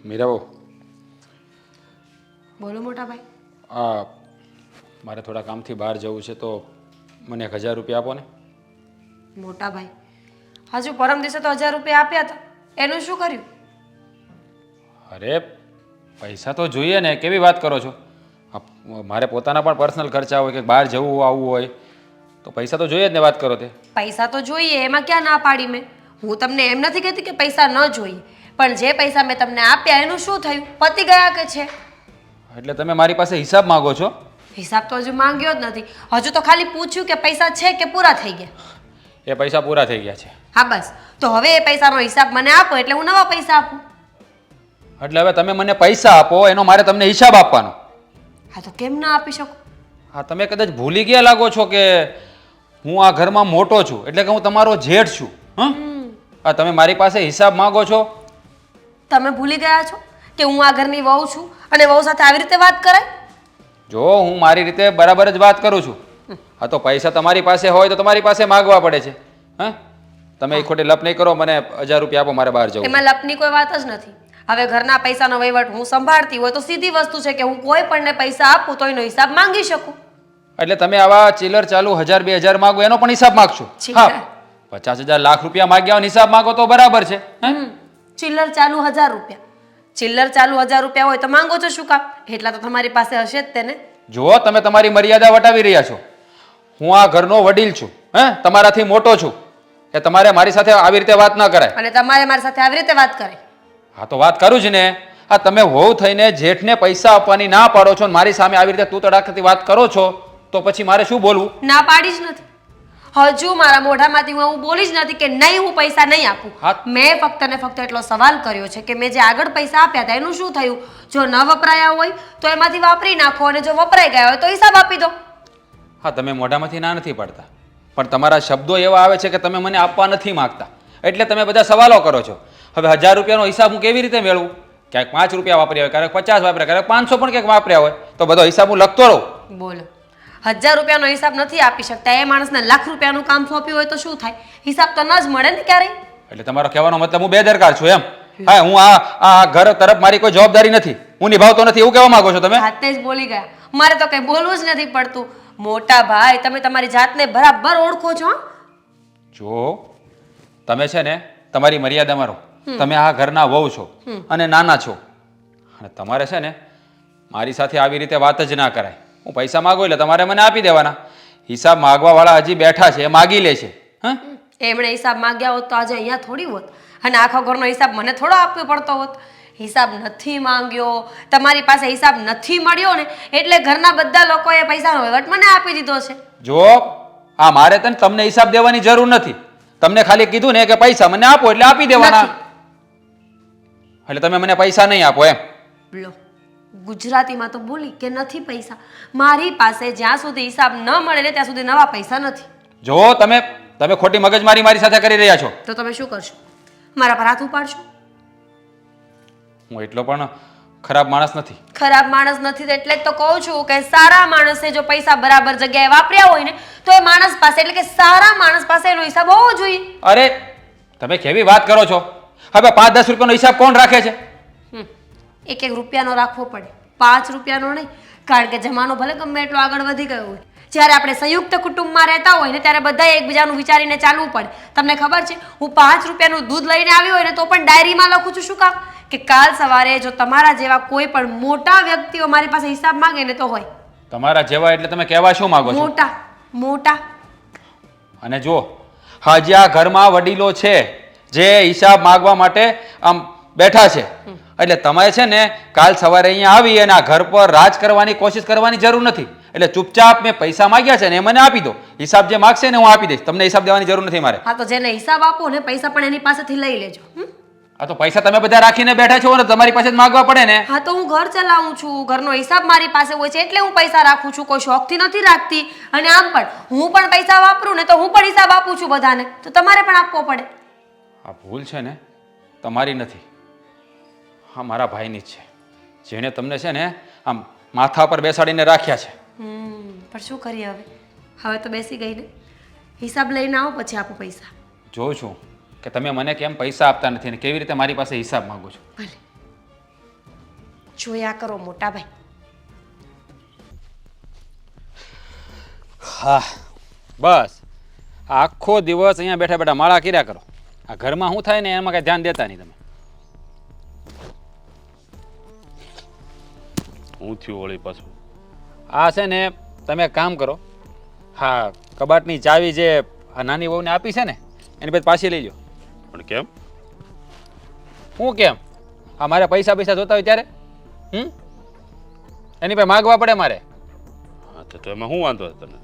મીરાઓ, બોલો મોટા ભાઈ. મારે થોડા કામથી બહાર જવું છે તો મને 1000 રૂપિયા આપો ને. મોટા ભાઈ, હજુ પરમ દિવસે તો 1000 રૂપિયા આપ્યા હતા, એનું શું કર્યું? અરે પૈસા તો જોઈએ ને, કેવી વાત કરો છો? મારે પોતાના પણ પર્સનલ ખર્ચા હોય કે બહાર જવું આવવું હોય તો પૈસા તો જોઈએ જ ને. વાત કરો તે પૈસા તો જોઈએ, એમાં ક્યાં ના પાડી મેં. હું તમને એમ નથી કહેતી કે પૈસા ન જોઈએ, પણ જે પૈસા મેં તમને આપ્યા એનું શું થયું? પતી ગયા કે છે? એટલે તમે મારી પાસે હિસાબ માંગો છો? હિસાબ તો હજુ માંગ્યો જ નથી. હજુ તો ખાલી પૂછ્યું કે પૈસા છે કે પૂરા થઈ ગયા. એ પૈસા પૂરા થઈ ગયા છે. હા બસ, તો હવે એ પૈસાનો હિસાબ મને આપો એટલે હું નવા પૈસા આપું. એટલે હવે તમે મને પૈસા આપો, એનો મારે તમને હિસાબ આપવાનો. હા તો કેમ ના આપી શકું? હા, તમે કદાચ ભૂલી ગયા લાગો છો કે હું આ ઘરમાં મોટો છું, એટલે કે હું તમારો જેઠ છું. હા, તમે મારી પાસે હિસાબ માંગો છો? તમે ભૂલી ગયા છો કે હું આ ઘરની વહુ છું અને વહુ સાથે આવી રીતે વાત કરાય? જો હું મારી રીતે બરાબર જ વાત કરું છું. હા, તો પૈસા તમારી પાસે હોય તો તમારી પાસે માગવા પડે છે. હા, તમે એ ખોટી લપ નહીં કરો. મને 1000 રૂપિયા આપો, મારે બહાર જવું છે. એમાં લપની કોઈ વાત જ નથી. હવે ઘરના પૈસાનો વહીવટ હું સંભાળતી હોય તો સીધી વસ્તુ છે કે હું કોઈ પણને પૈસા આપું તો એનો હિસાબ માંગી શકું. એટલે તમે આવા ચિલ્લર ચાલુ 1000-2000 માગો એનો પણ હિસાબ માગશો? હા, 50,000 લાખ રૂપિયા માગ્યા હોય હિસાબ માગો તો બરાબર છે. ચિલ્લર ચાલુ 1000 રૂપિયા. ચિલ્લર ચાલુ 1000 રૂપિયા હોય તો માંગો છો શું કામ? એટલા તો તમારી પાસે હશે જ તેને. જો તમે તમારી મર્યાદા વટાવી રહ્યા છો. હું આ ઘરનો વડીલ છું, તમારાથી મોટો છું, કે તમારે મારી સાથે આવી રીતે વાત ન કરાય. અને તમારે મારી સાથે આવી રીતે વાત કરે? હા, તો વાત કરું જ ને. હા, તમે વહુ થઈને જેઠને પૈસા આપવાની ના પાડો છો, મારી સામે આવી રીતે તું તડાકથી વાત કરો છો, તો પછી મારે શું બોલવું? ના પાડી જ નથી. હજુ મારા મોઢામાંથી હું બોલી જ નથી કે નહીં, હું પૈસા નહીં આપું. મેં ફક્ત ને ફક્ત એટલો સવાલ કર્યો છે કે મેં જે આગળ પૈસા આપ્યા હતા એનું શું થયું? જો ન વપરાયા હોય તો એમાંથી વાપરી નાખો, અને જો વપરાઈ ગયા હોય તો હિસાબ આપી દો. હા, તમે મોઢામાંથી ના નથી પાડતા, પણ તમારા શબ્દો એવા આવે છે કે તમે મને આપવા નથી માંગતા, એટલે તમે બધા સવાલો કરો છો. હવે 1000 રૂપિયાનો હિસાબ હું કેવી રીતે મેળવું? ક્યાંક 5 રૂપિયા વાપર્યા હોય, ક્યારેક 50 વાપર્યા, ક્યારેક 500 પણ ક્યાંક વાપર્યા હોય, તો બધો હિસાબ હું લખતો રહું. બોલો, 1000 રૂપિયાનો હિસાબ નથી આપી શકતા, એ માણસને લાખ રૂપિયાનું કામ સોંપ્યું હોય તો શું થાય? હિસાબ તો ન જ મળે ને ક્યારેય. એટલે તમારો કહેવાનો મતલબ હું બેદરકાર છું એમ? હા, હું આ ઘર તરફ મારી કોઈ જવાબદારી નથી, હું નિભાવતો નથી, એવું કહેવા માંગો છો તમે? હાથે જ બોલી ગયા. મારે તો કઈ બોલવું જ નથી પડતું. મોટા ભાઈ, તમે તમારી જાતને બરાબર ઓળખો છો. જો તમે છે ને તમારી મર્યાદામાં રહો. તમે આ ઘરના વહુ છો અને નાના છો, અને તમારે છે ને મારી સાથે આવી રીતે વાત જ ના કરાય. હું પૈસા માંગુ એટલે તમારે મને આપી દેવાના. હિસાબ માગવા વાળા હજી બેઠા છે, એ માગી લે છે. હા, એમણે હિસાબ માંગ્યા હોત તો આજે અહીંયા થોડી હોત, અને આખો ઘરનો હિસાબ મને થોડો આપવો પડતો હોત. હિસાબ નથી માંગ્યો, તમારી પાસે હિસાબ નથી મળ્યો ને એટલે ઘરના બધા લોકોએ પૈસાનો વહીવટ મને આપી દીધો છે. જો મારે તમને હિસાબ દેવાની જરૂર નથી. તમને ખાલી કીધું ને કે પૈસા મને આપો એટલે આપી દેવાના. એટલે તમે મને પૈસા નહીં આપો એમ? લો, ગુજરાતીમાં તો બોલી કે નથી પૈસા. મારી પાસે જ્યાં સુધી હિસાબ ન મળે ને ત્યાં સુધી નવા પૈસા નથી. જો તમે ખોટી મગજમારી મારી સાથે કરી રહ્યા છો. તો તમે શું કરશો? મારા પર હાથ ઉપાડશો? હું એટલો પણ ખરાબ માણસ નથી. ખરાબ માણસ નથી એટલે જ તો કહું છું કે સારા માણસે જો પૈસા બરાબર જગ્યાએ વાપર્યા હોય ને તો એ માણસ પાસે, એટલે કે સારા માણસ પાસે એનો હિસાબ હોવો જોઈએ. અરે તમે કેવી વાત કરો છો? હવે 5-10 રૂપિયાનો હિસાબ કોણ રાખે છે? 1-1 રૂપિયાનો રાખવો પડે, 5 રૂપિયાનો નહીં. કારણ કે જમાનો ભલે ગમે એટલો આગળ વધી ગયો હોય, જ્યારે આપણે સંયુક્ત કુટુંબમાં રહેતા હોય ને ત્યારે બધા એકબીજાનું વિચારીને ચાલવું પડે. તમને ખબર છે, હું 5 રૂપિયાનું દૂધ લઈને આવી હોય ને તો પણ ડાયરીમાં લખું છું. શું કામ? કે કાલ સવારે જો તમારા જેવા કોઈ પણ મોટા વ્યક્તિઓ મારી પાસે હિસાબ માંગે ને તો હોય. તમારા જેવા એટલે તમે કહેવા શું માંગો છો? મોટા મોટા. અને જો હાજી આ ઘરમાં વડીલો છે જે હિસાબ માંગવા માટે આમ બેઠા છે, એટલે તમે છે ને કાલ સવારે અહીંયા આવી અને આ ઘર પર રાજ કરવાની કોશિશ કરવાની જરૂર નથી. એટલે ચૂપચાપ મેં પૈસા માંગ્યા છે ને એ મને આપી દો. હિસાબ જે માગશે ને હું આપી દઈશ, તમને હિસાબ દેવાની જરૂર નથી મારે. હા, તો જેને હિસાબ આપો ને પૈસા પણ એની પાસેથી લઈ લેજો. આ તો પૈસા તમે બધા રાખીને બેઠા છો ને, તમારી પાસે જ માંગવા પડે ને. હા, તો હું ઘર ચલાવું છું, ઘરનો હિસાબ મારી પાસે હોય છે એટલે હું પૈસા રાખું છું, કોઈ શોખથી નથી રાખતી. અને આમ પણ હું પણ પૈસા વાપરું ને તો હું પણ હિસાબ આપું છું બધાને, તો તમારે પણ આપવો પડે. આ ભૂલ છે ને તમારી નથી, હા મારા ભાઈની જ છે, જેણે તમને છે ને આમ માથા પર બેસાડીને રાખ્યા છે. પણ શું કરીએ હવે? હવે તો બેસી ગઈ ને. હિસાબ લઈને આવો પછી આપો પૈસા. જોઉં છું કે તમે મને કેમ પૈસા આપતા નથી અને કેવી રીતે મારી પાસે હિસાબ માંગો છો. ભલે જોયા કરો મોટા ભાઈ. હા બસ આખો દિવસ અહીંયા બેઠા બેઠા માળા કર્યા કરો. આ ઘરમાં શું થાય ને એમાં કાંઈ ધ્યાન દેતા નહીં તમે. હું થયું વળી પાછું? આ છે ને તમે એક કામ કરો, હા કબાટની ચાવી જે આ નાની વહુને આપી છે ને એની પછી પાછી લઈ લો. પણ કેમ? હું કેમ? આ મારે પૈસા જોતા હોય ત્યારે એની પાસે માગવા પડે મારે. હા તો એમાં શું વાંધો છે તને?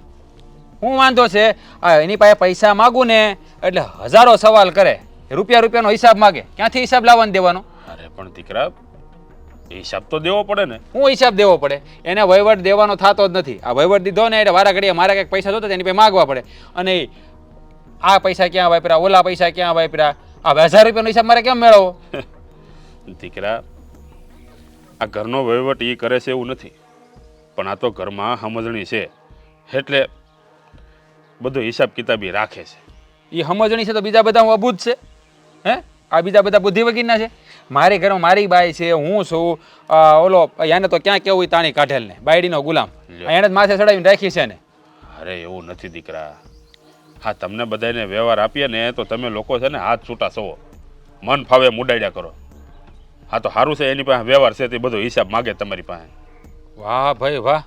શું વાંધો છે? આ એની પાસે પૈસા માગું ને એટલે હજારો સવાલ કરે, રૂપિયાનો હિસાબ માગે. ક્યાંથી હિસાબ લાવવાનો દેવાનો? અરે પણ દીકરા હિસાબ તો દેવો પડે ને. હું હિસાબ દેવો પડે? એને વહીવટ દેવાનો થતો જ નથી. આ વહીવટ દીધો ને એટલે વારા ઘડીએ મારે કંઈક પૈસા જોતા એની પાસે માગવા પડે. અને આ પૈસા ક્યાં વાપર્યા, ઓલા પૈસા ક્યાં વાપર્યા, આ 1000 રૂપિયાનો હિસાબ મારે કેમ મેળવવો? દીકરા આ ઘરનો વહીવટ એ કરે છે એવું નથી, પણ આ તો ઘરમાં સમજણી છે એટલે બધો હિસાબ કિતાબી રાખે છે. એ સમજણી છે તો બીજા બધા હું અબૂધ છે? હે આ બીજા બધા બુદ્ધિ વગીરના છે? મારી ઘરમાં મારી બાઈ છે, હું છું, ઓલો એને તો ક્યાં કેવું તાણી કાઢેલ ને બાયડીનો ગુલામ એને જ માથે ચડાવીને રાખી છે ને. અરે એવું નથી દીકરા. હા તમને બધાને વ્યવહાર આપીએ ને તો તમે લોકો છે ને હાથ છૂટા સવો, મન ફાવે મુડાડ્યા કરો. હા તો સારું છે એની પાસે વ્યવહાર છે તે બધો હિસાબ માગે તમારી પાસે. વાહ ભાઈ વાહ,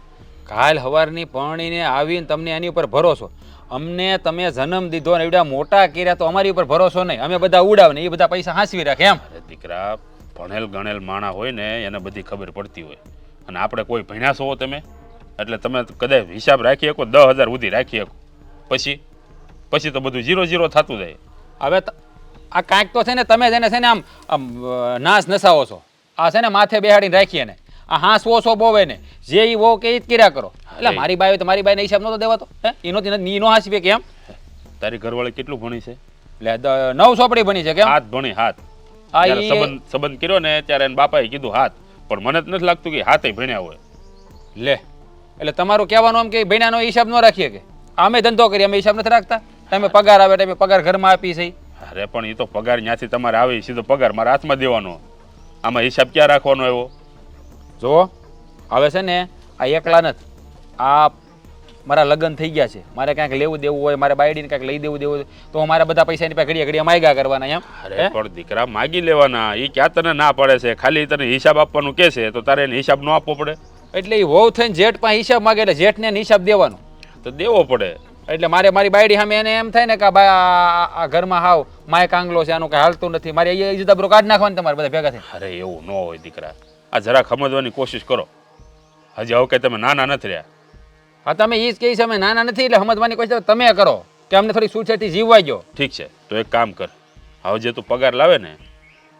કાલ સવારની પરણીને આવીને તમને એની ઉપર ભરોસો. અમને તમે જન્મ દીધો ને એવડા મોટા કર્યા તો અમારી ઉપર ભરોસો નહીં, અમે બધા ઉડાવ ને એ બધા પૈસા હાંસવી રાખે એમ. અરે દીકરા ભણેલ ગણેલ માણા હોય ને એને બધી ખબર પડતી હોય, અને આપણે કોઈ ભણ્યા છો તમે એટલે તમે કદાચ હિસાબ રાખી શકો 10,000 સુધી રાખી શકો, પછી તો બધું 0-0 થતું જાય. હવે આ કાંઈક તો છે ને તમે જેને છે ને આમ નાશ નસાવો છો. આ છે ને માથે બેહાડીને રાખીએ ને આ હાંસવો છો બોવે ને જે ઈ વો કે ઈ જ કર્યા કરો. એટલે મારી બાઈ તો મારી બાઈને હિસાબ નતો દેવાતો, હે ઈનો હાંસવી કેમ? તારી ઘરવાળી કેટલું ભણી છે? એટલે 9 ચોપડી ભણી છે કેમ? હાથ ભણી હાથ. આ જ્યારે ઈ સંબંધ કર્યો ને ત્યારે એને બાપાએ કીધું હાથ, પણ મને જ નથી લાગતું કે હાથે ભણ્યા હોય. લે એટલે તમારું કહેવાનું આમ કે ભણ્યાનો હિસાબ ન રાખીએ કે અમે ધંધો કરીએ અમે હિસાબ નથી રાખતા? તમે પગાર આવે તમે પગાર ઘરમાં આપી છે. અરે પણ એ તો પગાર ત્યાંથી તમારે આવે સીધો પગાર મારા હાથમાં દેવાનો, આમાં હિસાબ ક્યાં રાખવાનો એવો? જુઓ હવે છે ને આ એકલા નથી, આ મારા લગ્ન થઈ ગયા છે, મારે ક્યાંક લેવું દેવું હોય, મારે બાયડીને ક્યાંક લઈ દેવું હોય તો મારા બધા પૈસા એની પાસે ઘડીએ માગ્યા કરવાના એમ. અરે પણ દીકરા માગી લેવાના, એ ક્યાં તને ના પડે છે? ખાલી તને હિસાબ આપવાનું કે છે તો તારે એને હિસાબ ન આપવો પડે? એટલે એ વહુ થઈને જેઠ પાસે હિસાબ માગે એટલે જેઠને હિસાબ દેવાનો તો દેવો પડે. એટલે મારે મારી બાયડી સામે એને એમ થાય ને કે આ ઘરમાં હાવ માય કાંગલો છે, આનું કંઈ હાલતું નથી, મારે એ ઇજ્જતબરો કાઢી નાખવાનું તમારે બધા ભેગા થઈ. અરે એવું ન હોય દીકરા, આ જરા સમજવાની કોશિશ કરો. હજી હવે કે તમે નાના નથી રહ્યા. હા તમે એ જ કહી છે અમે નાના નથી એટલે સમજવાની કોશિશ તમે કરો કે અમને થોડી સુચેતી જીવવા ગયો. ઠીક છે તો એક કામ કર, હવે જે તું પગાર લાવે ને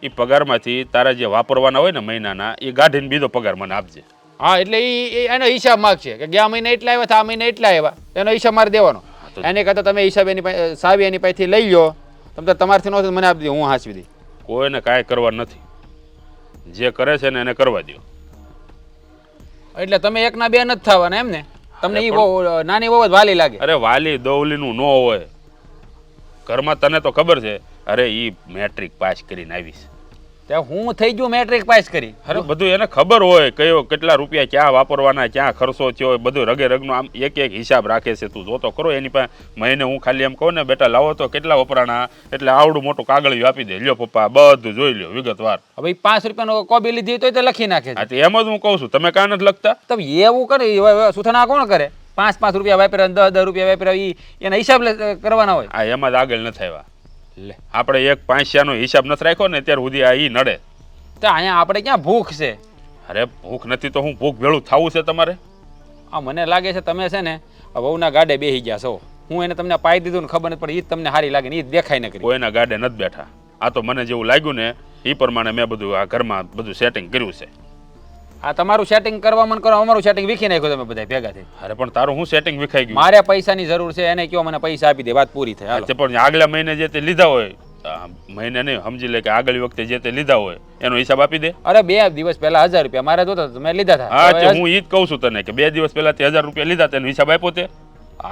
એ પગારમાંથી તારા જે વાપરવાના હોય ને મહિનાના એ ગાઢીને બીજો પગાર મને આપજે. હા એટલે એનો હિસાબ માગશે કે ગયા મહિને એટલા આવ્યા હતા, આ મહિને એટલા આવ્યા, એનો હિસાબ મારે દેવાનો. એને કરતાં તમે હિસાબ એની પાસે સાવી એની પાસેથી લઈ લો, તમે તમારથી ન મને આપી દો, હું હાંસવી દઈ. કોઈને કાંઈ કરવા નથી, જે કરે છે ને એને કરવા દો. એટલે તમે એકના બે નથી થવાના એમ ને? તમને એ બહુ નાની બહુ જ વાલી લાગે? અરે વાલી દોવલીનું ન હોય ઘરમાં, તને તો ખબર છે. અરે એ મેટ્રિક પાસ કરીને આવીશ ત્યાં હું થઈ ગયું મેટ્રિક પાસ કરી. અરે બધું એને ખબર હોય કયો કેટલા રૂપિયા ક્યાં વાપરવાના, ક્યાં ખર્ચો થયો, બધું રગે રગનો આમ એક હિસાબ રાખે છે. તું જોતો કરો એની પાસે મહિને હું ખાલી એમ કહું ને બેટા લાવો તો કેટલા વપરાણા, એટલે આવડું મોટું કાગળિયું આપી દે, લ્યો પપ્પા બધું જોઈ લ્યો વિગતવાર. હવે 5 રૂપિયાનો કોબી લીધી હોય તો લખી નાખે છે. હા તો એમ જ હું કહું છું, તમે કાં નથી લખતા? તમે એવું કરે સુથાણા કોણ કરે? 5 રૂપિયા વાપર્યા, 10 રૂપિયા વાપર્યા, એના હિસાબ કરવાના હોય. આ એમાં જ આગળ નથી આવ્યા. લે આપણે એક 5 હિસાબ નથી રાખ્યો ને ત્યાર સુધી આ ઈ નડે. તો અહીંયા આપણે ક્યાં ભૂખ છે? અરે ભૂખ નથી તો હું ભૂખ ભેળું થવું છે તમારે? આ મને લાગે છે તમે છે ને વહુના ગાડે બેસી ગયા છો. હું એને તમને પાઈ દીધું ને ખબર નથી પડી, એ જ તમને સારી લાગે ને એ જ દેખાય ન કરી. કોઈના ગાડે નથી બેઠા. આ તો મને જેવું લાગ્યું ને એ પ્રમાણે મેં બધું આ ઘરમાં બધું સેટિંગ કર્યું છે. આ તમારું સેટિંગ કરવા મન કરો, અમારું સેટિંગ વીખી નાખ્યું તમે બધા ભેગા થઈ. અરે પણ તારું હું સેટિંગ વિખાઈ ગયું? મારે પૈસાની જરૂર છે, એને કયો મને પૈસા આપી દે, વાત પૂરી થાય. હાલો. પણ આગલા મહિને જે તે લીધા હોય, મહિને નહીં સમજી લે કે આગલી વખતે જે તે લીધા હોય એનો હિસાબ આપી દે. અરે 2 દિવસ પહેલા 1000 રૂપિયા મારે જોતા મેં લીધા હતા. હા હું ઈ જ કહું છું તને કે 2 દિવસ પહેલા તે 1000 રૂપિયા લીધા તેનો હિસાબ આપ્યો તે?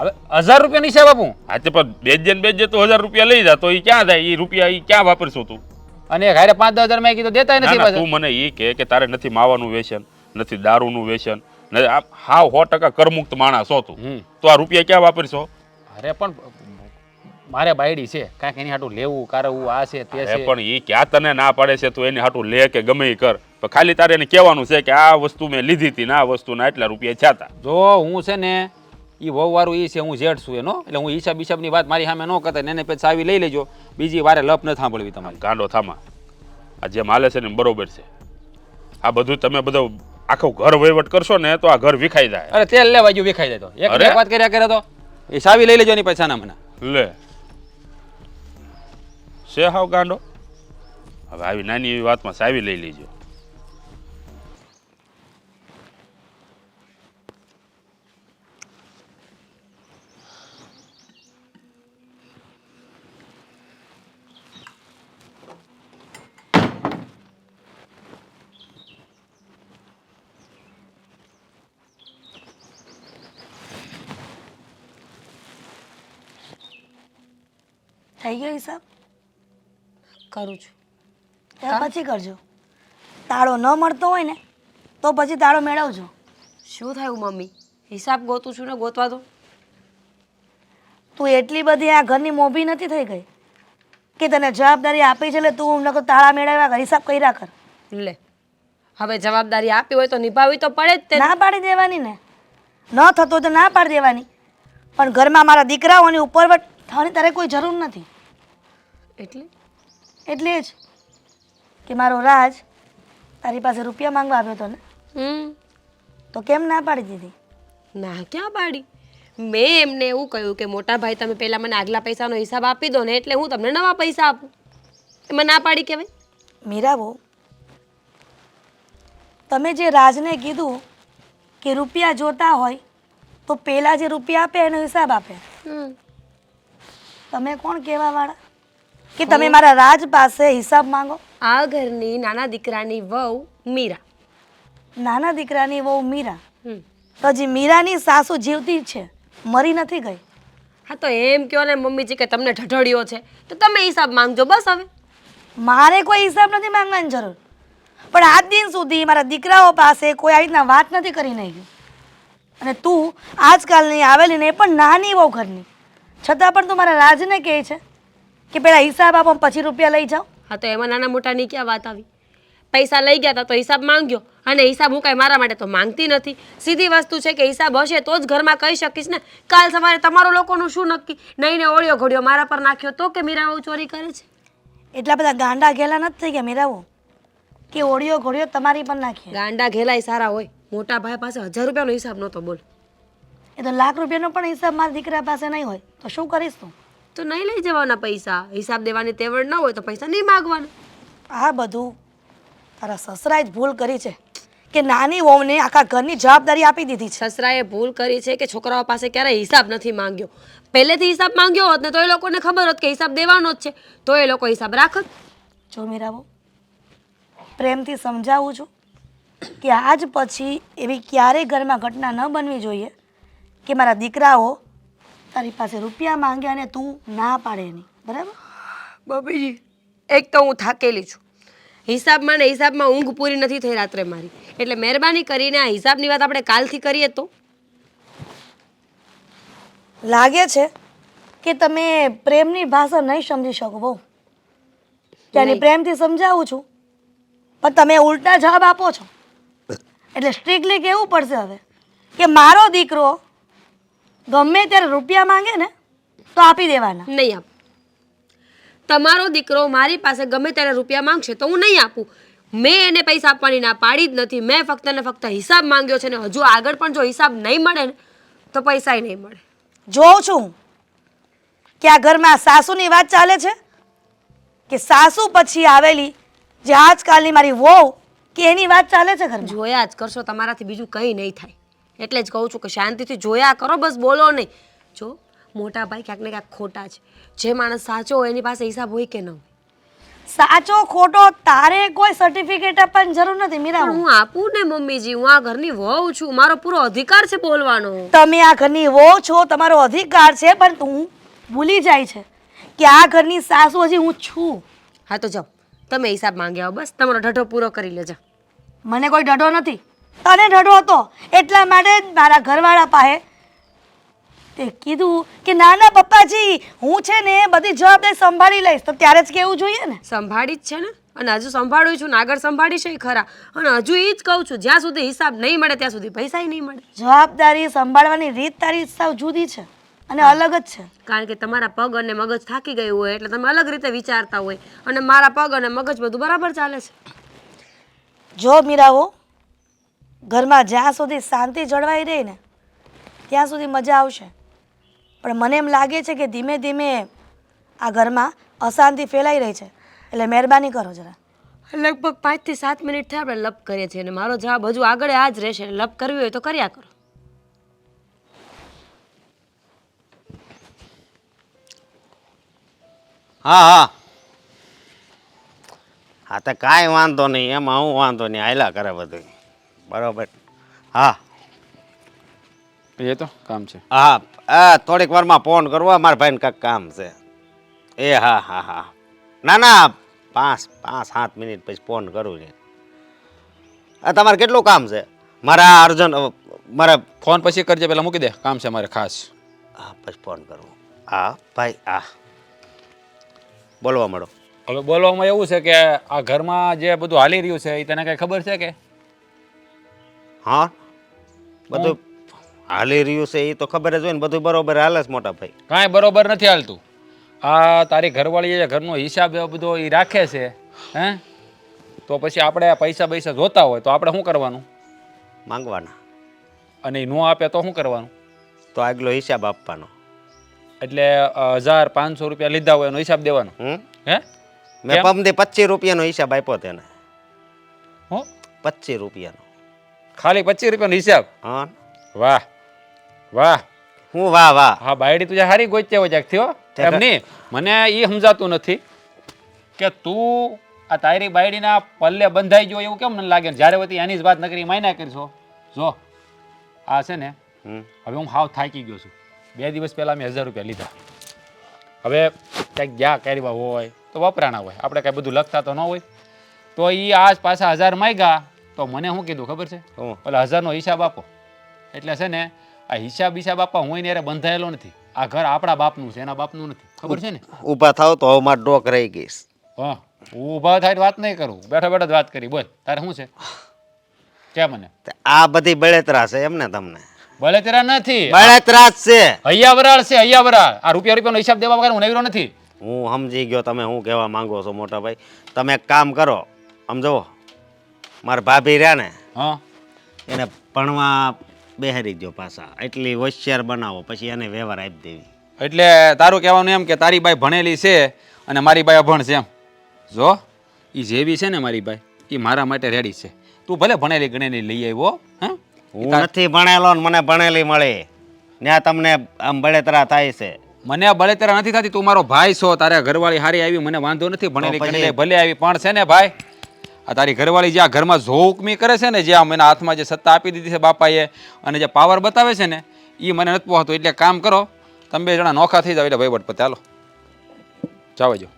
હવે 1000 રૂપિયાની હિસાબ આપું? હા તે પણ બેજે તો 1000 રૂપિયા લઈ જા તો એ ક્યાં થાય? એ રૂપિયા એ ક્યાં વાપરશો તું? અને હારે 5-10 હજાર મેં કીધું દેતાય ના નથી ના, પાછા. તું મને એ કે તારે નથી માવાનું વ્યસન, નથી દારૂનું વ્યસન, હાવ 100% કરમુક્ત માણસ છો તું, તો આ રૂપિયા ક્યાં વાપરશો? અરે પણ મારે બાયડી છે, કાંઈક એની હાટું લેવું કારવું આ છે તે અરે છે. પણ એ ક્યાં તને ના પાડે છે? તું એની હાટું લે કે ગમે એ કર, પણ ખાલી તારે એને કહેવાનું છે કે આ વસ્તુ મેં લીધી હતી ને આ વસ્તુના એટલા રૂપિયા થયા હતા. જો હું છે ને એ વહુવાળું એ છે, હું જેઠ છું એનો, એટલે હું હિસાબની વાત મારી સામે ન કરતા. એને પછી સાવી લઈ લેજો, બીજી વારે લપ ન સાંભળવી તમારી. ગાંડો થામા, આ જેમ હાલે છે ને એમ બરોબર છે. આ બધું તમે બધો આખું ઘર વહીવટ કરશો ને તો આ ઘર વિખાઈ જાય. અરે તેલ લેવા ગયું વિખાઈ જાય તો એક વાત કર્યા કરે તો એ સાવી લઈ લેજો એની પૈસા ના મને. લે છે હાવ ગાંડો. હવે આવી નાની એવી વાતમાં સાવી લઈ લેજો. થઈ ગયો હિસાબ? કરું છું. ત્યાર પછી કરજો. તાળો ન મળતો હોય ને તો પછી તાળો મેળવજો. શું થયું મમ્મી? હિસાબ ગોતું છું ને ગોતવા દો. તું એટલી બધી આ ઘરની મોભી નથી થઈ ગઈ કે તને જવાબદારી આપી છે એટલે તું નકર તાળા મેળવ્યા કર, હિસાબ કર્યા કર. લે હવે જવાબદારી આપી હોય તો નિભાવવી તો પડે જ તે. ના પાડી દેવાની ને, ન થતો હોય તો ના પાડી દેવાની, પણ ઘરમાં મારા દીકરાઓની ઉપરવટ થવાની તારે કોઈ જરૂર નથી. એટલે જ કે મારો રાજ તારી પાસે રૂપિયા માંગવા આવ્યો હતો ને, તો કેમ ના પાડી દીધી? ના ક્યાં પાડી? મેં એમને એવું કહ્યું કે મોટા ભાઈ તમે પહેલા મને આગલા પૈસાનો હિસાબ આપી દો ને એટલે હું તમને નવા પૈસા આપું. એમાં ના પાડી કહેવાય? મીરાબો, તમે જે રાજને કીધું કે રૂપિયા જોતા હોય તો પહેલા જે રૂપિયા આપે એનો હિસાબ આપે. તમે કોણ કહેવા વાળા કે તમે મારા રાજ પાસે હિસાબ માંગો? આ ઘરની નાના દીકરાની વહુ મીરા. નાના દીકરાની વહુ મીરા? તો હજી મીરાની સાસુ જીવતી જ છે, મરી નથી ગઈ. હા તો એમ કહો ને મમ્મીજી કે તમને ઢઢળ્યો છે તો તમે હિસાબ માંગજો બસ. હવે મારે કોઈ હિસાબ નથી માંગવાની જરૂર, પણ આજ દિન સુધી મારા દીકરાઓ પાસે કોઈ આવી રીતના વાત નથી કરી નહીં ગયું. અને તું આજકાલની આવેલી ને એ પણ નાની વહુ ઘરની, છતાં પણ તું મારા રાજને કહે છે કે પેલા હિસાબ આપો પછી રૂપિયા લઈ જાઓ. હા તો એમાં નાના મોટાની ક્યાં વાત આવી? પૈસા લઈ ગયા હતા તો હિસાબ માંગ્યો, અને હિસાબ હું કાંઈ મારા માટે તો માંગતી નથી. સીધી વસ્તુ છે કે હિસાબ હશે તો જ ઘરમાં કહી શકીશ ને. કાલ સવારે તમારો લોકોનું શું નક્કી? નહીં ને ઓળિયો ઘોડિયો મારા પર નાખ્યો તો કે મીરા બહુ ચોરી કરે છે? એટલા બધા ગાંડા ઘેલા નથી થઈ ગયા મીરાઓ કે ઓળિયો ઘોડિયો તમારી પર નાખીએ. ગાંડા ઘેલાય સારા હોય. મોટા ભાઈ પાસે 1000 રૂપિયાનો હિસાબ નહોતો. બોલ, એ તો લાખ રૂપિયાનો પણ હિસાબ મારા દીકરા પાસે નહીં હોય તો શું કરીશ તું? તો નહીં લઈ જવાના પૈસા. હિસાબ દેવાની તેવડ ન હોય તો પૈસા નહીં માગવાના. આ બધું તારા સસરાએ જ ભૂલ કરી છે કે નાની વહુને આખા ઘરની જવાબદારી આપી દીધી છે. સસરાએ ભૂલ કરી છે કે છોકરાઓ પાસે ક્યારેય હિસાબ નથી માંગ્યો. પહેલેથી હિસાબ માંગ્યો હોત ને તો એ લોકોને ખબર હોત કે હિસાબ દેવાનો જ છે, તો એ લોકો હિસાબ રાખત. જો મીરાબો, પ્રેમથી સમજાવું છું કે આજ પછી એવી ક્યારેય ઘરમાં ઘટના ન બનવી જોઈએ કે મારા દીકરાઓ તારી પાસે રૂપિયા માંગે અને તું ના પાડે નહીં. બરાબર? બાબીજી, એક તો હું થાકેલી છું. હિસાબમાં ને હિસાબમાં ઊંઘ પૂરી નથી થઈ રાત્રે મારી, એટલે મહેરબાની કરીને આ હિસાબની વાત આપણે કાલથી કરીએ તો. લાગે છે કે તમે પ્રેમની ભાષા નહીં સમજી શકો બહુ. ત્યાંની પ્રેમથી સમજાવું છું પણ તમે ઉલટા જવાબ આપો છો, એટલે સ્ટ્રિક્ટલી કહેવું પડશે હવે કે મારો દીકરો ગમે ત્યારે રૂપિયા માંગે ને તો આપી દેવાના. નહીં આપું. તમારો દીકરો મારી પાસે ગમે ત્યારે રૂપિયા માંગશે તો હું નહીં આપું. મેં એને પૈસા આપવાની ના પાડી જ નથી. મેં ફક્ત ને ફક્ત હિસાબ માંગ્યો છે ને હજુ આગળ પણ જો હિસાબ નહીં મળે ને તો પૈસાય નહીં મળે. જોઉં છું કે આ ઘરમાં સાસુની વાત ચાલે છે કે સાસુ પછી આવેલી જે આજકાલની મારી વહુ કે એની વાત ચાલે છે ઘરમાં. જોયા જ કરશો, તમારાથી બીજું કંઈ નહીં થાય. એટલે જ કહું છું કે શાંતિથી જોયા કરો, બસ બોલો નહીં. જો મોટા ભાઈ ક્યાંક ને ક્યાંક ખોટા છે. જે માણસ સાચો હોય એની પાસે હિસાબ હોય કે ન હોય? સાચો ખોટો તારે કોઈ સર્ટિફિકેટ આપવાની જરૂર નથી મીરા. પણ હું આપું ને મમ્મીજી, હું આ ઘરની વહુ છું, મારો પૂરો અધિકાર છે બોલવાનો. તમે આ ઘરની વહુ છો, તમારો અધિકાર છે, પણ તું ભૂલી જાય છે કે આ ઘરની સાસુ હજી હું છું. હા તો જાઓ, તમે હિસાબ માંગ્યા હો, બસ તમારો ઢઢો પૂરો કરી લેજો. મને કોઈ ડઢો નથી, તને ડઢો હતો એટલા માટે જ મારા ઘરવાળા પાસે તે કીધું કે ના ના પપ્પાજી હું છે ને બધી જવાબદારી સંભાળી લઈશ. તો ત્યારે જ કેવું જોઈએ ને. સંભાળી જ છે ને, અને હજુ સંભાળું છું ને આગળ સંભાળી છે ખરા, અને હજુ એ જ કહું છું, જ્યાં સુધી હિસાબ નહીં મળે ત્યાં સુધી પૈસા નહીં મળે. જવાબદારી સંભાળવાની રીત તારી સાવ જુદી છે અને અલગ જ છે. કારણ કે તમારા પગ અને મગજ થાકી ગયું હોય એટલે તમે અલગ રીતે વિચારતા હોય, અને મારા પગ અને મગજ બધું બરાબર ચાલે છે. જો મીરાઓ, ઘરમાં જ્યાં સુધી શાંતિ જળવાઈ રહી ને ત્યાં સુધી મજા આવશે, પણ મને એમ લાગે છે કે ધીમે ધીમે આ ઘરમાં અશાંતિ ફેલાઈ રહી છે, એટલે મહેરબાની કરો જરા. લગભગ 5 થી 7 મિનિટ થાય આપણે લપ કરીએ છીએ, અને મારો જવાબ હજુ આગળ આ જ રહેશે. લપ કરવી હોય તો કર્યા કરો. હા હા હા તો કાંઈ વાંધો નહીં, એમાં હું વાંધો નહીં, હાલ્યા કરે બધું બરોબર. હા એ તો કામ છે. હા હા થોડીક વારમાં ફોન કરવો, મારા ભાઈને કાંઈક કામ છે. એ હા હા હા ના ના 5-7 મિનિટ પછી ફોન કરું છે. તમારે કેટલું કામ છે? મારા અર્જન્ટ મારે ફોન પછી કરજે, પેલા મૂકી દે, કામ છે મારે ખાસ. હા પછી ફોન કરવો. હા ભાઈ હા બોલવા મળો. હવે બોલવામાં એવું છે કે આ ઘરમાં જે બધું હાલી રહ્યું છે એ તને કઈ ખબર છે કે? હા બધું હાલી રહ્યું છે એ તો ખબર જ હોય ને, બધું બરોબર હાલે છે મોટા ભાઈ. કાંઈ બરોબર નથી હાલતું. આ તારી ઘરવાળી જે ઘરનો હિસાબ એ બધો એ રાખે છે, હે? તો પછી આપણે પૈસા જોતા હોય તો આપણે શું કરવાનું? માંગવાના. અને એ ન આપે તો શું કરવાનું? તો આગલો હિસાબ આપવાનો. એટલે 1500 રૂપિયા લીધા હોય એનો હિસાબ દેવાનો, હે? મેં પમદે 25 રૂપિયાનો હિસાબ આપ્યો તેને. હું 25 રૂપિયાનો. ખાલી 25 રૂપિયાનો હિસાબ? હા વાહ વાહ. હું વાહ વાહ. હા બાયડી તું હારી ગોચ્યા હોય ક્યાંક થયો એમ નહીં. મને એ સમજાતું નથી કે તું આ તારી બાયડીના પલ્લે બંધાઈ ગયો એવું કેમ મને લાગે ને? જ્યારે વતી એની જ વાત નકરી માયના કરીશો. જો આ છે ને હવે હું હાવ થાકી ગયો છું. 2 દિવસ પહેલાં મેં 1000 રૂપિયા લીધા. હવે ક્યાંક જ્યાં કરવા હોય તો વપરાણા હોય, આપણે કાંઈ બધું લખતા તો ન હોય. તો એ આજ પાછા 1000 માંગ્યા તો મને શું કીધું ખબર છે? ઓલા 1000નો હિસાબ આપો. એટલે છે ને આ હિસાબ આપવા હું એને બંધાયેલો નથી. આ ઘર આપણા બાપનું છે, એના બાપનું નથી. ખબર છે ને? ઊભા થાવ તો હવે માર ડોક રહી ગઈશ. હા ઊભા થાય વાત નહીં કરું, બેઠા બેઠા જ વાત કરી. બોલ તારે શું છે કે? મને આ બધી બળેતરા છે એમને? તમને બળેતરા નથી, બળેતરા જ છે. હૈયાવરાળ છે, હૈયાવરાળ. આ રૂપિયાનો હિસાબ દેવા વગર હું નવીરો નથી. હું સમજી ગયો તમે શું કહેવા માંગો છો મોટા ભાઈ. તમે એક કામ કરો, સમજો મારા ભાભી રહ્યા ને હા એને ભણવા બેહારી દો પાછા, એટલી હોશિયાર બનાવો, પછી એને વ્યવહાર આપી દેવી. એટલે તારું કહેવાનું એમ કે તારી બાઈ ભણેલી છે અને મારી બાઈ અભણ છે એમ? જો એ જેવી છે ને મારી બાઈ, એ મારા માટે રેડી છે. તું ભલે ભણેલી ગણેલી લઈ આવ્યો, હે? હું નથી ભણેલો ને મને ભણેલી મળી, ત્યાં તમને આમ બળેતરા થાય છે. મને બળેતરા નથી થતી. તું મારો ભાઈ છો, તારે ઘરવાળી હારી આવી, મને વાંધો નથી. ભણેલી ગણેલી ભલે આવી, પણ છે ને ભાઈ આ તારી ઘરવાળી જે આ ઘરમાં જોકમી કરે છે ને, જે આમ એના હાથમાં જે સત્તા આપી દીધી છે બાપાએ અને જે પાવર બતાવે છે ને, એ મને નથી પહોંચતો. એટલે કામ કરો, તમે 2 જણા નોખા થઈ જાવ એટલે ભાઈ વટ પતે. હાલો જાવ જો,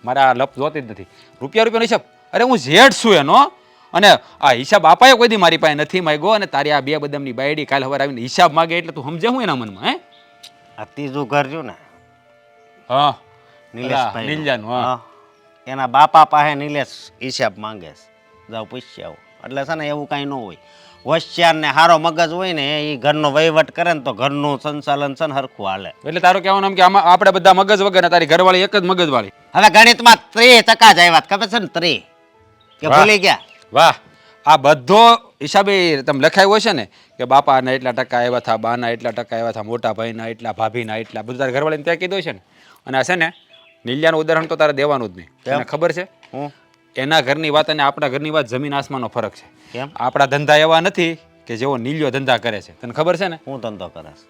મારે આ લપ જોતી જ નથી. રૂપિયાનો હિસાબ, અરે હું ઝેડ છું એનો. અને આ હિસાબ આપાયો કોઈ દી મારી પાસે નથી માગ્યો. અને તારી આ 2 બદામની બાયડી કાલ સવારે આવીને હિસાબ માગે એટલે તું સમજે હું એના મનમાં? હે આ ત્રીજું ઘર રહ્યું ને, હા નિલેશભાઈ નીલજાનું, હા એના બાપા પાસે નિલેશ હિસાબ માંગે છે. જાઓ પૂછી આવો. એટલે છે ને એવું કાંઈ ન હોય. હોશિયાર ને સારો મગજ હોય ને એ ઘરનો વહીવટ કરે ને તો ઘરનું સંચાલન છે ને હરખું હાલે. એટલે તારું કહેવાનું એમ કે આમાં આપણે બધા મગજ વગર, તારી ઘરવાળી એક જ મગજ વાળી. હવે ગણિતમાં 30% જ આવ્યા, ખબર છે ને? 30 કે ભૂલી ગયા? વાહ. આ બધો હિસાબે તમે લખાયું હશે ને કે બાપાના એટલા ટકા આવ્યા હતા, બાના એટલા ટકા આવ્યા હતા, મોટા ભાઈના એટલા, ભાભીના એટલા, બધું તારી ઘરવાળીને ત્યાં કીધું છે ને. અને આ છે ને નીલિયાનું ઉદાહરણ તો તારે દેવાનું જ નહીં. તને ખબર છે? એના ઘરની વાત અને આપણા ઘરની વાત જમીન આસમાનનો ફરક છે. કેમ? આપણા ધંધા એવા નથી કે જેવો નીલિયો ધંધા કરે છે. તને ખબર છે ને? હું ધંધો કરે છે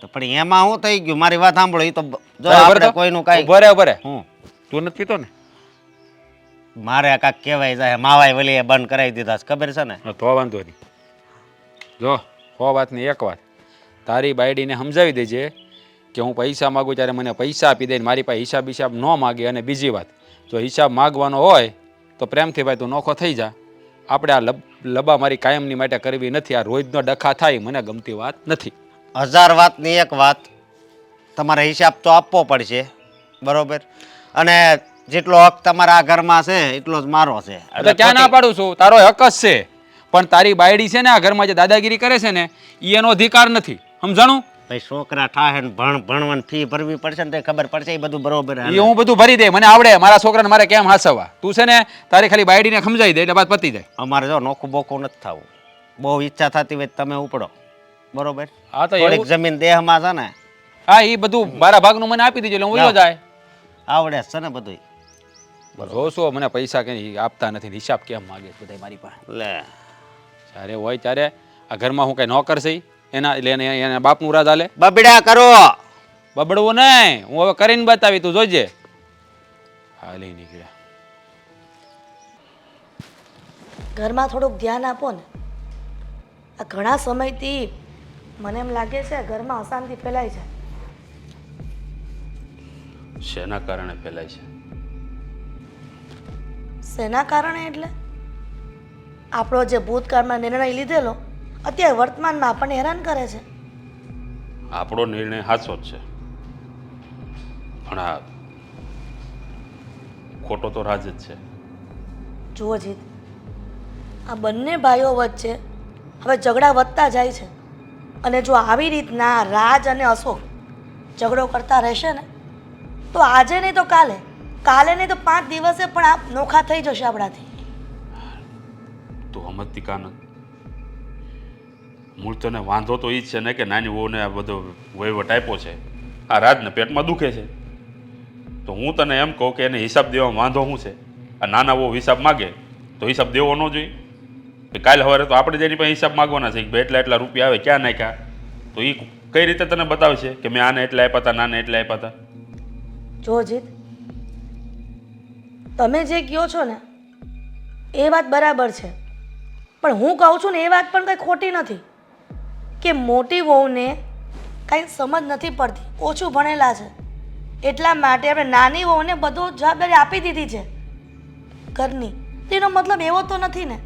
તો પણ એમાં હું થઈ ગયું? મારી વાત સાંભળો, એ તો જો આપણે કોઈનું કાંઈ બરાબર. તું નથી પીતો ને? મારે કાંઈક કહેવાય જાય માવાય વલી બંધ કરાવી દીધા છે, ખબર છે ને? તો વાંધો નહીં. જો હો વાતની એક વાત, તારી બાયડીને સમજાવી દેજે કે હું પૈસા માગું ત્યારે મને પૈસા આપી દે, મારી પાસે હિસાબ હિસાબ ન માગે. અને બીજી વાત, જો હિસાબ માગવાનો હોય તો પ્રેમથી ભાઈ તું નોખો થઈ જા. આપણે આ લબા મારી કાયમની માટે કરવી નથી. આ રોજનો ડખા થાય મને ગમતી વાત નથી. 1000 વાતની એક વાત, તમારે હિસાબ તો આપવો પડશે, બરોબર? અને જેટલો હક તમારા આ ઘરમાં છે એટલો જ મારો છે. એટલે ક્યાં ના પાડું છું, તારો હક જ છે. પણ તારી બાયડી છે ને આ ઘરમાં જે દાદાગીરી કરે છે ને એ એનો અધિકાર નથી, સમજાણું? ભાઈ છોકરા થાય ને ભણવાની ફી ભરવી પડશે ને તો ખબર પડશે એ બધું બરોબર એ હું બધું ભરી દે, મને આવડે. મારા છોકરાને મારે કેમ હાસવવા. તું છે ને તારી ખાલી બાયડીને સમજાવી દે એટલે વાત પતી જાય. અમારે જો નોખું બોખું નથી થવું. બહુ ઈચ્છા થતી હોય તો તમે ઉપડો, બરોબર? હા તો થોડીક એવું, જમીન દેહમાં છે ને, હા એ બધું મારા ભાગનું મને આપી દીધું એટલે હું વયો જાય. આવડે છે ને બધું. જોશો મને પૈસા કઈ આપતા નથી, હિસાબ કેમ માગે છે બધા મારી પાસે. લે જ્યારે હોય ત્યારે આ ઘરમાં હું કઈ નોકર છે એના એટલે એને બાપનું રાજ હાલે. બબડ્યા કરો. બબડવું નહીં, હું હવે કરીને બતાવી, તું જોજે. હાલી નીકળ્યા. ઘરમાં થોડુંક ધ્યાન આપો ને. આ ઘણા સમયથી મને એમ લાગે છે ઘરમાં અશાંતિ ફેલાય છે. શેના કારણે ફેલાય છે? શેના કારણે એટલે આપણો જે ભૂતકાળમાં નિર્ણય લીધેલો અત્યારે વર્તમાનમાં આપણને હેરાન કરે છે. આપણો નિર્ણય સાચો જ છે, પણ આ ખોટો તો રાજ જ છે. જુઓ જીત, આ બંને ભાઈઓ વચ્ચે હવે ઝઘડા વધતા જાય છે. અને જો આવી રીતના રાજ અને અશોક ઝઘડો કરતા રહેશે ને તો આજે નહીં તો કાલે, કાલે નહીં તો 5 દિવસે પણ આ નોખા થઈ જશે આપણાથી. તું સમજતી કા નથી? મૂળ તને વાંધો તો એ જ છે ને કે નાની વહુને આ બધો વહીવટ આપ્યો છે, આ રાજને પેટમાં દુખે છે. તો હું તને એમ કહું કે એને હિસાબ દેવામાં વાંધો શું છે? આ નાના વહુ હિસાબ માગે તો હિસાબ દેવો ન જોઈએ? કાલે સવારે તો આપણે જેની પાસે હિસાબ માગવાના છે કે એટલા એટલા રૂપિયા આવે ક્યાં નાખ્યા, તો એ કઈ રીતે તને બતાવશે કે મેં આને એટલા આપ્યા હતા, નાને એટલા આપ્યા હતા? જો જીત, તમે જે કહો છો ને એ વાત બરાબર છે, પણ હું કહું છું ને એ વાત પણ કંઈ ખોટી નથી કે મોટી વહુને કાંઈ સમજ નથી પડતી, ઓછું ભણેલા છે એટલા માટે આપણે નાની વહુને બધું જવાબદારી આપી દીધી છે ઘરની. તેનો મતલબ એવો તો નથી ને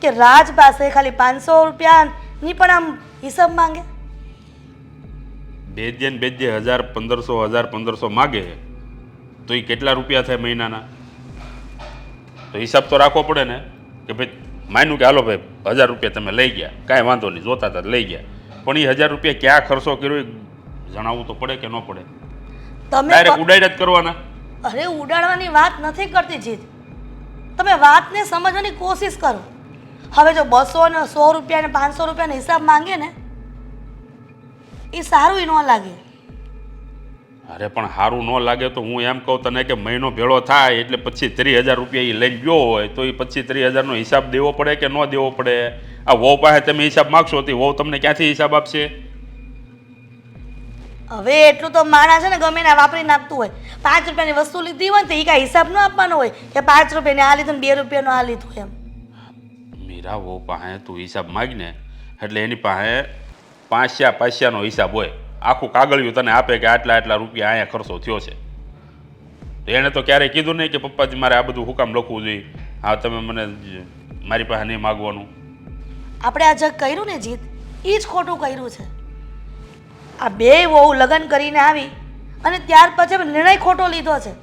કે રાજ પાસે ખાલી 500 રૂપિયાની પણ આમ હિસાબ માંગે. બેદ્ય ને બેદ્ય 1500 માગે તો એ કેટલા રૂપિયા થાય મહિનાના? તો હિસાબ તો રાખવો પડે ને કે ભાઈ માન્યું કે હાલો ભાઈ 1000 રૂપિયા તમે લઈ ગયા, કાંઈ વાંધો નહીં, જોતા હતા લઈ ગયા, પણ એ 1000 રૂપિયા ક્યાં ખર્ચો કર્યો એ જણાવવું તો પડે કે ન પડે? તમે ડાયરેક્ટ ઉડાડ્યા જ કરવાના? અરે ઉડાડવાની વાત નથી કરતી જીત, તમે વાતને સમજવાની કોશિશ કરો. હવે જો 200 ને 100 રૂપિયા ને 500 રૂપિયાનો હિસાબ માંગે ને એ સારું ન લાગે. અરે પણ સારું ન લાગે તો હું એમ કહું તને કે મહિનો ભેળો થાય એટલે પછી 30,000 રૂપિયા એ લઈને ગયો હોય તો એ પછી 30,000નો હિસાબ દેવો પડે કે ન દેવો પડે? આ વહુ પાસે તમે હિસાબ માગશો તો વહુ તમને ક્યાંથી હિસાબ આપશે? હવે એટલું તો માણસ છે ને ગમે ને વાપરી નાખતું હોય. 5 રૂપિયાની વસ્તુ લીધી હોય ને તો એ કાંઈ હિસાબ ન આપવાનો હોય કે 5 રૂપિયાની આ લીધું ને 2 રૂપિયાનો આ લીધું એમ. મીરા, વહુ પાસે તું હિસાબ માગને એટલે એની પાસે 500નો હિસાબ હોય, આખું કાગળિયું તને આપે કે આટલા આટલા રૂપિયા અહીંયા ખર્ચો થયો છે. તો એણે તો ક્યારેય કીધું નહીં કે પપ્પાજી મારે આ બધું હુકામ લખવું જોઈએ, હા તમે મને મારી પાસે નહીં માગવાનું? આપણે આ જગ કર્યું ને જીત, એ જ ખોટું કર્યું છે. આ બે વહુ લગ્ન કરીને આવી અને ત્યાર પછી આપણે નિર્ણય ખોટો લીધો છે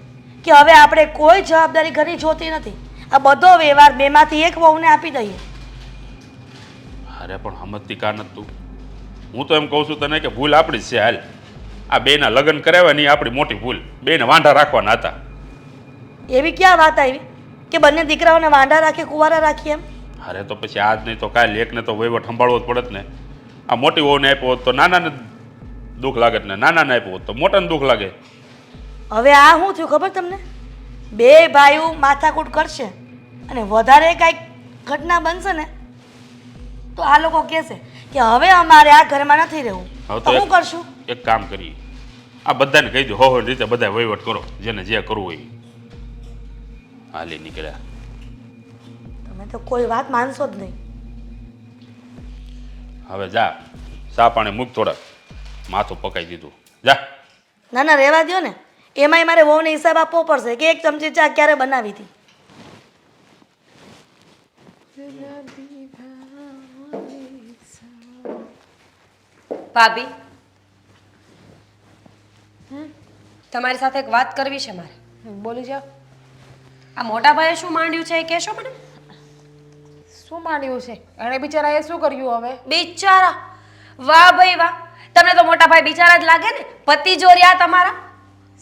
કે હવે આપણે કોઈ જવાબદારી ઘરની જોતી નથી, આ બધો વ્યવહાર બેમાંથી એક વહુને આપી દઈએ. અરે પણ સમજતી કા નથી તું? હું તો એમ કહું છું તને કે ભૂલ આપણી જ છે. હાલ, આ બેના લગ્ન કરાવ્યા નહીં આપણી મોટી ભૂલ, બેને વાંઢા રાખવાના હતા. એવી ક્યાં વાત આવી કે બંને દીકરાઓને વાંઢા રાખીએ કુંવારા રાખીએ એમ? અરે તો પછી આજ નહીં તો કાલે એકને તો વહીવટ સંભાળવો જ પડત ને. આ મોટી વહુને આપ્યો હોત તો નાનાને દુઃખ લાગે ને નાનાને આપ્યો હોત તો મોટાને દુઃખ લાગે. હવે આ શું થયું ખબર તમને? બે ભાઈઓ માથાકૂટ કરશે અને વધારે કાંઈક ઘટના બનશે ને તો આ લોકો કહેશે કે હવે અમારે આ ઘરમાં નથી રહેવું. હવે તો શું કરશું? એક કામ કરીએ, આ બધાને કહી દો હો રીતે બધા વહીવટ કરો, જેને જે કરવું હોય. હાલી નીકળ્યા. તમે તો કોઈ વાત માનશો જ નહીં. હવે જા, ચા પાણી મૂક, થોડાક માથું પકાઈ દીધું, જા. ના ના રહેવા દ્યો ને. એમાંય મારે વહુને હિસાબ આપવો પડશે કે 1 ચમચી ચા ક્યારે બનાવી હતી. ભાભી, તમારી સાથે એક વાત કરવી છે મારે. બોલી જાઓ. આ મોટા ભાઈએ શું માંડ્યું છે એ કહેશો મને? શું માંડ્યું છે એણે? બિચારાએ શું કર્યું હવે? બિચારા? વાહ ભાઈ વાહ, તમને તો મોટા ભાઈ બિચારા જ લાગે ને. પતિ જોર્યા તમારા.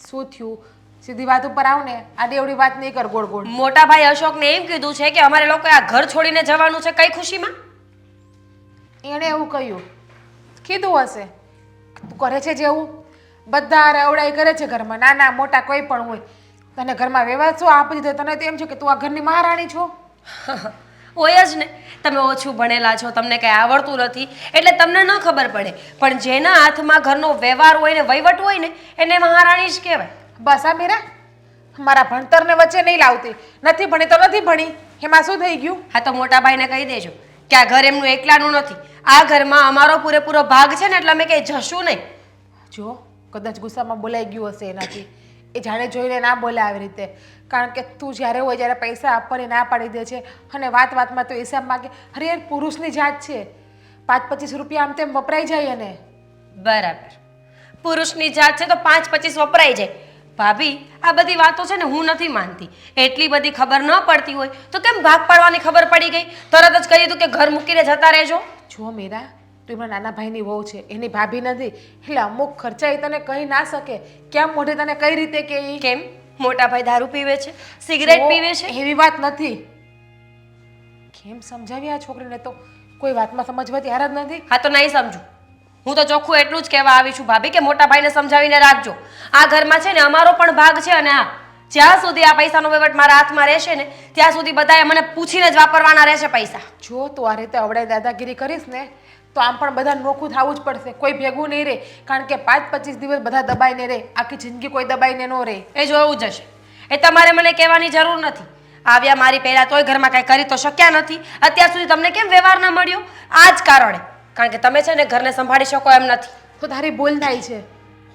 શું થયું? સીધી વાત ઉપર આવ ને. આડી એવડી વાત નહીં કર ગોળ ગોળ. મોટા ભાઈ અશોકને એમ કીધું છે કે અમારે લોકો આ ઘર છોડીને જવાનું છે. કઈ ખુશીમાં? એણે એવું કહ્યું? કીધું હશે. તું કરે છે જેવું બધા રવડાઈ કરે છે ઘરમાં, નાના મોટા કોઈ પણ હોય. તને ઘરમાં વ્યવહાર શું આપી દીધો? તને તો એમ છે કે તું આ ઘરની મહારાણી છો. હોય જ ને. તમે ઓછું ભણેલા છો, તમને કંઈ આવડતું નથી એટલે તમને ન ખબર પડે. પણ જેના હાથમાં ઘરનો વ્યવહાર હોય ને વહીવટ હોય ને એને મહારાણી જ કહેવાય. બસ આ મીરા, મારા ભણતરને વચ્ચે નહીં લાવતી. નથી ભણી તો નથી ભણી, એમાં શું થઈ ગયું? હા તો મોટા ભાઈને કહી દેજો કે આ ઘર એમનું એકલાનું નથી. આ ઘરમાં અમારો પૂરેપૂરો ભાગ છે ને એટલે અમે કંઈ જશું નહીં. જો કદાચ ગુસ્સામાં બોલાઈ ગયું હશે એનાથી. એ જાણે જોઈને ના બોલે આવી રીતે. કારણ કે તું જ્યારે હોય જ્યારે પૈસા આપવાની ના પાડી દે છે અને વાત વાતમાં તો હિસાબ માગે. અરે યાર, પુરુષની જાત છે. 5-25 રૂપિયા આમ તેમ વપરાઈ જાય એને. બરાબર, પુરુષની જાત છે તો 5-25 વપરાઈ જાય. ભાભી, આ બધી વાતો છે ને હું નથી માનતી. એટલી બધી ખબર ન પડતી હોય તો કેમ ભાગ પાડવાની ખબર પડી ગઈ? તરત જ કહી દીધું કે ઘર મૂકીને જતા રહેજો. જો મીરા, તું એમના નાના ભાઈની વહુ છે, એની ભાભી નથી. એટલે અમુક ખર્ચા એ તને કહી ના શકે. કેમ મોઢે તને કઈ રીતે કે ઈ? કેમ? મોટા ભાઈ દારૂ પીવે છે, સિગરેટ જો, પીવે છે? એવી વાત નથી. કેમ સમજાવી આ છોકરીને? તો કોઈ વાતમાં સમજવા તૈયાર જ નથી. હા તો નહીં સમજુ. હું તો ચોખ્ખું એટલું જ કહેવા આવી છું ભાભી કે મોટા ભાઈને સમજાવીને રાખજો. આ ઘરમાં છે ને અમારો પણ ભાગ છે અને હા, જ્યાં સુધી આ પૈસાનો વહીવટ મારા હાથમાં રહેશે ને ત્યાં સુધી બધાએ મને પૂછીને જ વાપરવાના રહેશે પૈસા. જો તું આ રીતે અવડાઈ દાદાગીરી કરીશ ને તો આમ પણ બધા નોખું થવું જ પડશે. કોઈ ભેગું નહીં રહે. કારણ કે 5-25 દિવસ બધા દબાઈને રહે, આખી જિંદગી કોઈ દબાઈને ન રહે. એ જોવું જશે. એ તમારે મને કહેવાની જરૂર નથી. આવ્યા મારી પહેલા તોય ઘરમાં કાંઈ કરી તો શક્યા નથી. અત્યાર સુધી તમને કેમ વ્યવહાર ન મળ્યો? આ જ કારણે. કારણ કે તમે છે ને ઘરને સંભાળી શકો એમ નથી. તો તારી ભૂલ થાય છે.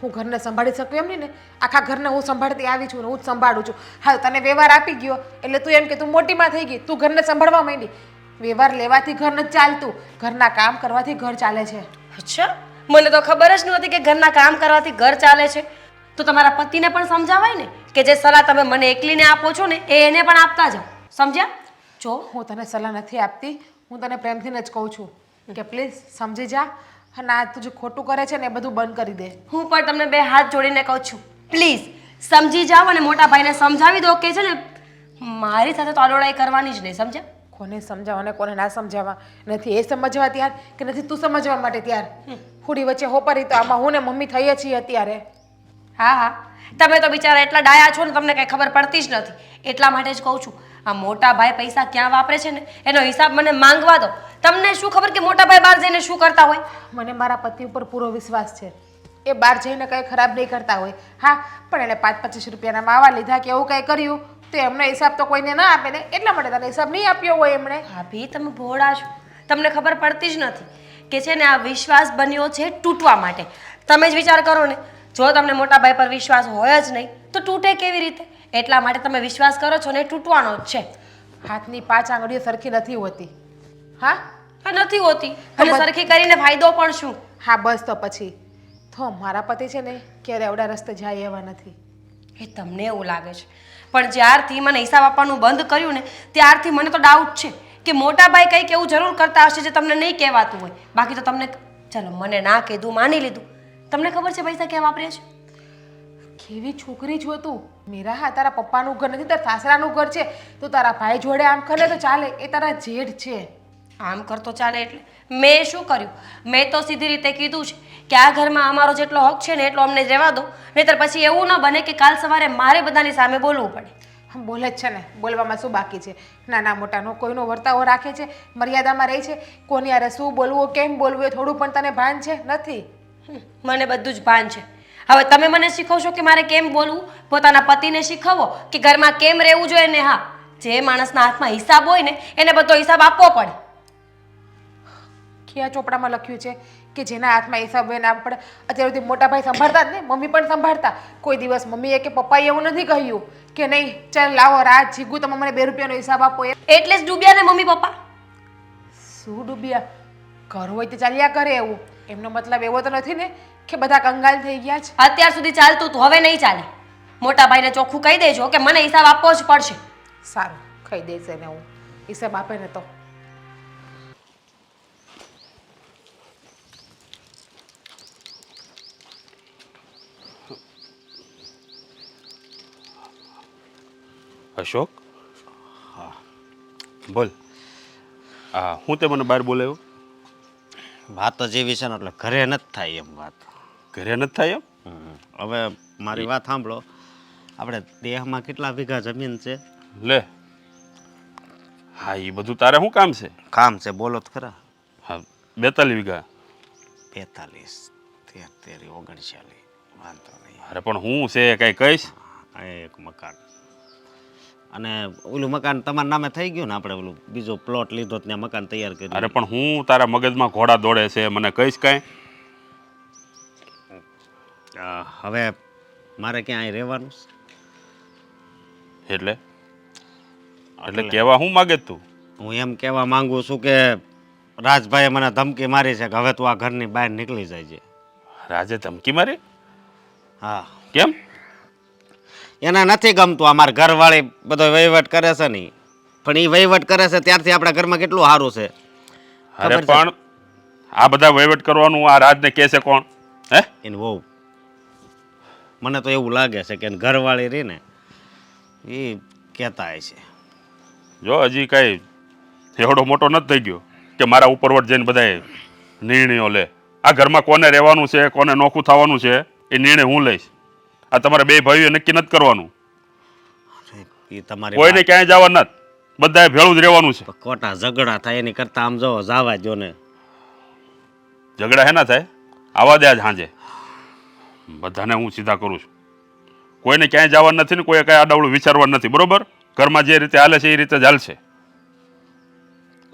હું ઘરને સંભાળી શકું એમ નહીં ને. આખા ઘરને હું સંભાળતી આવી છું ને હું જ સંભાળું છું. હા, તને વ્યવહાર આપી ગયો એટલે તું એમ કે તું મોટીમાં થઈ ગઈ, તું ઘરને સંભાળવા માંડી. વ્યવહાર લેવાથી ઘર નથી ચાલતું, ઘરના કામ કરવાથી ઘર ચાલે છે. અચ્છા, મને તો ખબર જ નહોતી કે ઘરના કામ કરવાથી ઘર ચાલે છે. તો તમારા પતિને પણ સમજાવાય ને કે જે સલાહ તમે મને એકલીને આપો છો ને એ એને પણ આપતા જાઓ. સમજ્યા? જો હું તને સલાહ નથી આપતી, હું તને પ્રેમથી જ કહું છું કે પ્લીઝ સમજી જા અને આ તું જે ખોટું કરે છે ને એ બધું બંધ કરી દે. હું પણ તમને 2 હાથ જોડીને કહું છું, પ્લીઝ સમજી જાઓ અને મોટા ભાઈને સમજાવી દો કે છે ને મારી સાથે તો અલોડાઈ કરવાની જ નહીં. સમજ્યા? કોને સમજાવવા અને કોને ના સમજાવવા નથી. એ સમજવા તૈયાર કે નથી તું સમજવા માટે તૈયાર? હુડી વચ્ચે હોપરી તો આમાં હું ને મમ્મી થઈએ છીએ અત્યારે. હા હા, તમે તો બિચારા એટલા ડાયા છો ને તમને કંઈ ખબર પડતી જ નથી. એટલા માટે જ કહું છું આ મોટા ભાઈ પૈસા ક્યાં વાપરે છે ને એનો હિસાબ મને માંગવા દો. તમને શું ખબર કે મોટા ભાઈ બહાર જઈને શું કરતા હોય? મને મારા પતિ ઉપર પૂરો વિશ્વાસ છે. એ બહાર જઈને કંઈ ખરાબ નહીં કરતા હોય. હા, પણ એને 5-25 રૂપિયાના માવા લીધા કે એવું કંઈ કર્યું તો એમનો હિસાબ તો કોઈને ના આપે ને. એટલા માટે તને હિસાબ નહીં આપ્યો હોય એમણે. ભાભી, તમે ભોળા છો. તમને ખબર પડતી જ નથી કે છે ને આ વિશ્વાસ બન્યો છે તૂટવા માટે. તમે જ વિચાર કરો ને, જો તમને મોટા ભાઈ પર વિશ્વાસ હોય જ નહીં તો તૂટે કેવી રીતે? એટલા માટે તમે વિશ્વાસ કરો છો ને તૂટવાનો જ છે. હાથની 5 આંગળીઓ સરખી નથી હોતી. હા, નથી હોતી. અને સરખી કરીને ફાયદો પણ શું? હા બસ તો પછી તો મારા પતિ છે ને ક્યારે એવડા રસ્તે જાય એવા નથી. એ તમને એવું લાગે છે, પણ જ્યારથી મને હિસાબ આપવાનું બંધ કર્યું ને ત્યારથી મને તો ડાઉટ છે કે મોટા ભાઈ કંઈક એવું જરૂર કરતા હશે જે તમને નહીં કહેવાતું હોય. બાકી તો તમને ચલો મને ના કીધું, માની લીધું. તમને ખબર છે પૈસા ક્યાં વાપરે છે? કેવી છોકરી છો તું મીરા. હા, તારા પપ્પાનું ઘર નથી, તારા સાસરાનું ઘર છે. તો તારા ભાઈ જોડે આમ કરે તો ચાલે. એ તારા જેઠ છે. આમ કરતો ચાલે એટલે મેં શું કર્યું? મેં તો સીધી રીતે કીધું છે કે આ ઘરમાં અમારો જેટલો હક છે ને એટલો અમને રહેવા દો, નહીંતર પછી એવું ન બને કે કાલ સવારે મારે બધાની સામે બોલવું પડે. બોલે જ છે ને, બોલવામાં શું બાકી છે? નાના મોટાનો કોઈનો વર્તાવો રાખે છે, મર્યાદામાં રહે છે. કોની યારે શું બોલવું, કેમ બોલવું એ થોડું પણ તને ભાન છે? નથી. મને બધું જ ભાન છે. હવે તમે મને શીખવશો કે મારે કેમ બોલવું, પોતાના પતિને શીખવો કે ઘરમાં કેમ રહેવું જોઈએ ને હા, જે માણસના હાથમાં હિસાબ હોય ને એને બધો હિસાબ આપવો પડે. કયા ચોપડામાં લખ્યું છે કે જેના હાથમાં હિસાબ હોય ને આપવો પડે? અત્યાર સુધી મોટા ભાઈ સંભાળતા જ ને, મમ્મી પણ સંભાળતા. કોઈ દિવસ મમ્મીએ કે પપ્પાએ એવું નથી કહ્યું કે નહીં ચાલ લાવો રાત જીગું તમે મને 2 રૂપિયાનો હિસાબ આપો. એટલે જ ડૂબ્યા ને મમ્મી પપ્પા. શું ડૂબ્યા? ઘર હોય તો ચાલ્યા કરે એવું. એમનો મતલબ એવો તો નથી ને કે બધા કંગાલ થઈ ગયા છે. અત્યાર સુધી ચાલતું હતું, હવે નહીં ચાલે. મોટા ભાઈને ચોખ્ખું કહી દેજો કે મને હિસાબ આપવો જ પડશે. સારું ખાઈ દેશે ને હું હિસાબ આપે ને તો. અશોક, હા બોલ. હા, હું તે મને બહાર બોલાવ્યો? વાત જ એવી છે ને એટલે ઘરે નથી થાય એમ વાત. ઘરે નથી થાય એમ? હવે મારી વાત સાંભળો, આપણે દેહમાં કેટલા વીઘા જમીન છે? લે, હા એ બધું તારે શું કામ છે? કામ છે બોલો તો ખરા. હા, 42 વીઘા. 45, 33, 39, વાંધો નહીં. અરે પણ હું છે કઈ કહીશ? આ એક મકાન અને ઓલું મકાન તમારા નામે થઈ ગયું ને, આપણે ઓલું બીજો પ્લોટ લીધો તો ત્યાં મકાન તૈયાર કર્યું. અરે પણ હું તારા મગજમાં ઘોડા દોડે છે, મને કહીશ કાંઈ? હવે મારે ક્યાં અહીં રહેવાનું છે? એટલે એટલે કહેવા હું માગે તું? હું એમ કહેવા માંગુ છું કે રાજભાઈએ મને ધમકી મારી છે કે હવે તું આ ઘરની બહાર નીકળી જાય છે. રાજે ધમકી મારી? હા, કેમ? એને નથી ગમતું. અમારા ઘરવાળી બધો વહીવટ કરે છે નહીં, પણ એ વહીવટ કરે છે ત્યારથી આપણા ઘરમાં કેટલું સારું છે. અરે પણ આ બધા વહીવટ કરવાનું આ રાજને કહે છે કોણ? હે? એની વહુ. મને તો એવું લાગે છે કે એની ઘરવાળી રહી ને એ કહેતા હશે. જો હજી કાંઈ એવડો મોટો નથી થઈ ગયો કે મારા ઉપરવટ જઈને બધાએ નિર્ણયો લે. આ ઘરમાં કોને રહેવાનું છે, કોને નોખું થવાનું છે એ નિર્ણય હું લઈશ. આ તમારા બે ભાઈઓ નક્કી નથી કરવાનું. એ તમારી કોઈને ક્યાંય જવા નથી, બધાએ ભેળું જ રહેવાનું છે. ખોટા ઝઘડા થાય એની કરતા આમ જો જાવા જો ને. ઝઘડા હેના થાય? આવા દે આજ સાંજે. બધાને હું સીધા કરું છું. કોઈને ક્યાંય જવાનું નથી ને કોઈ કાંઈ આડાવડું વિચારવાનું નથી, બરોબર? ઘરમાં જે રીતે હાલે છે એ રીતે જ હાલશે.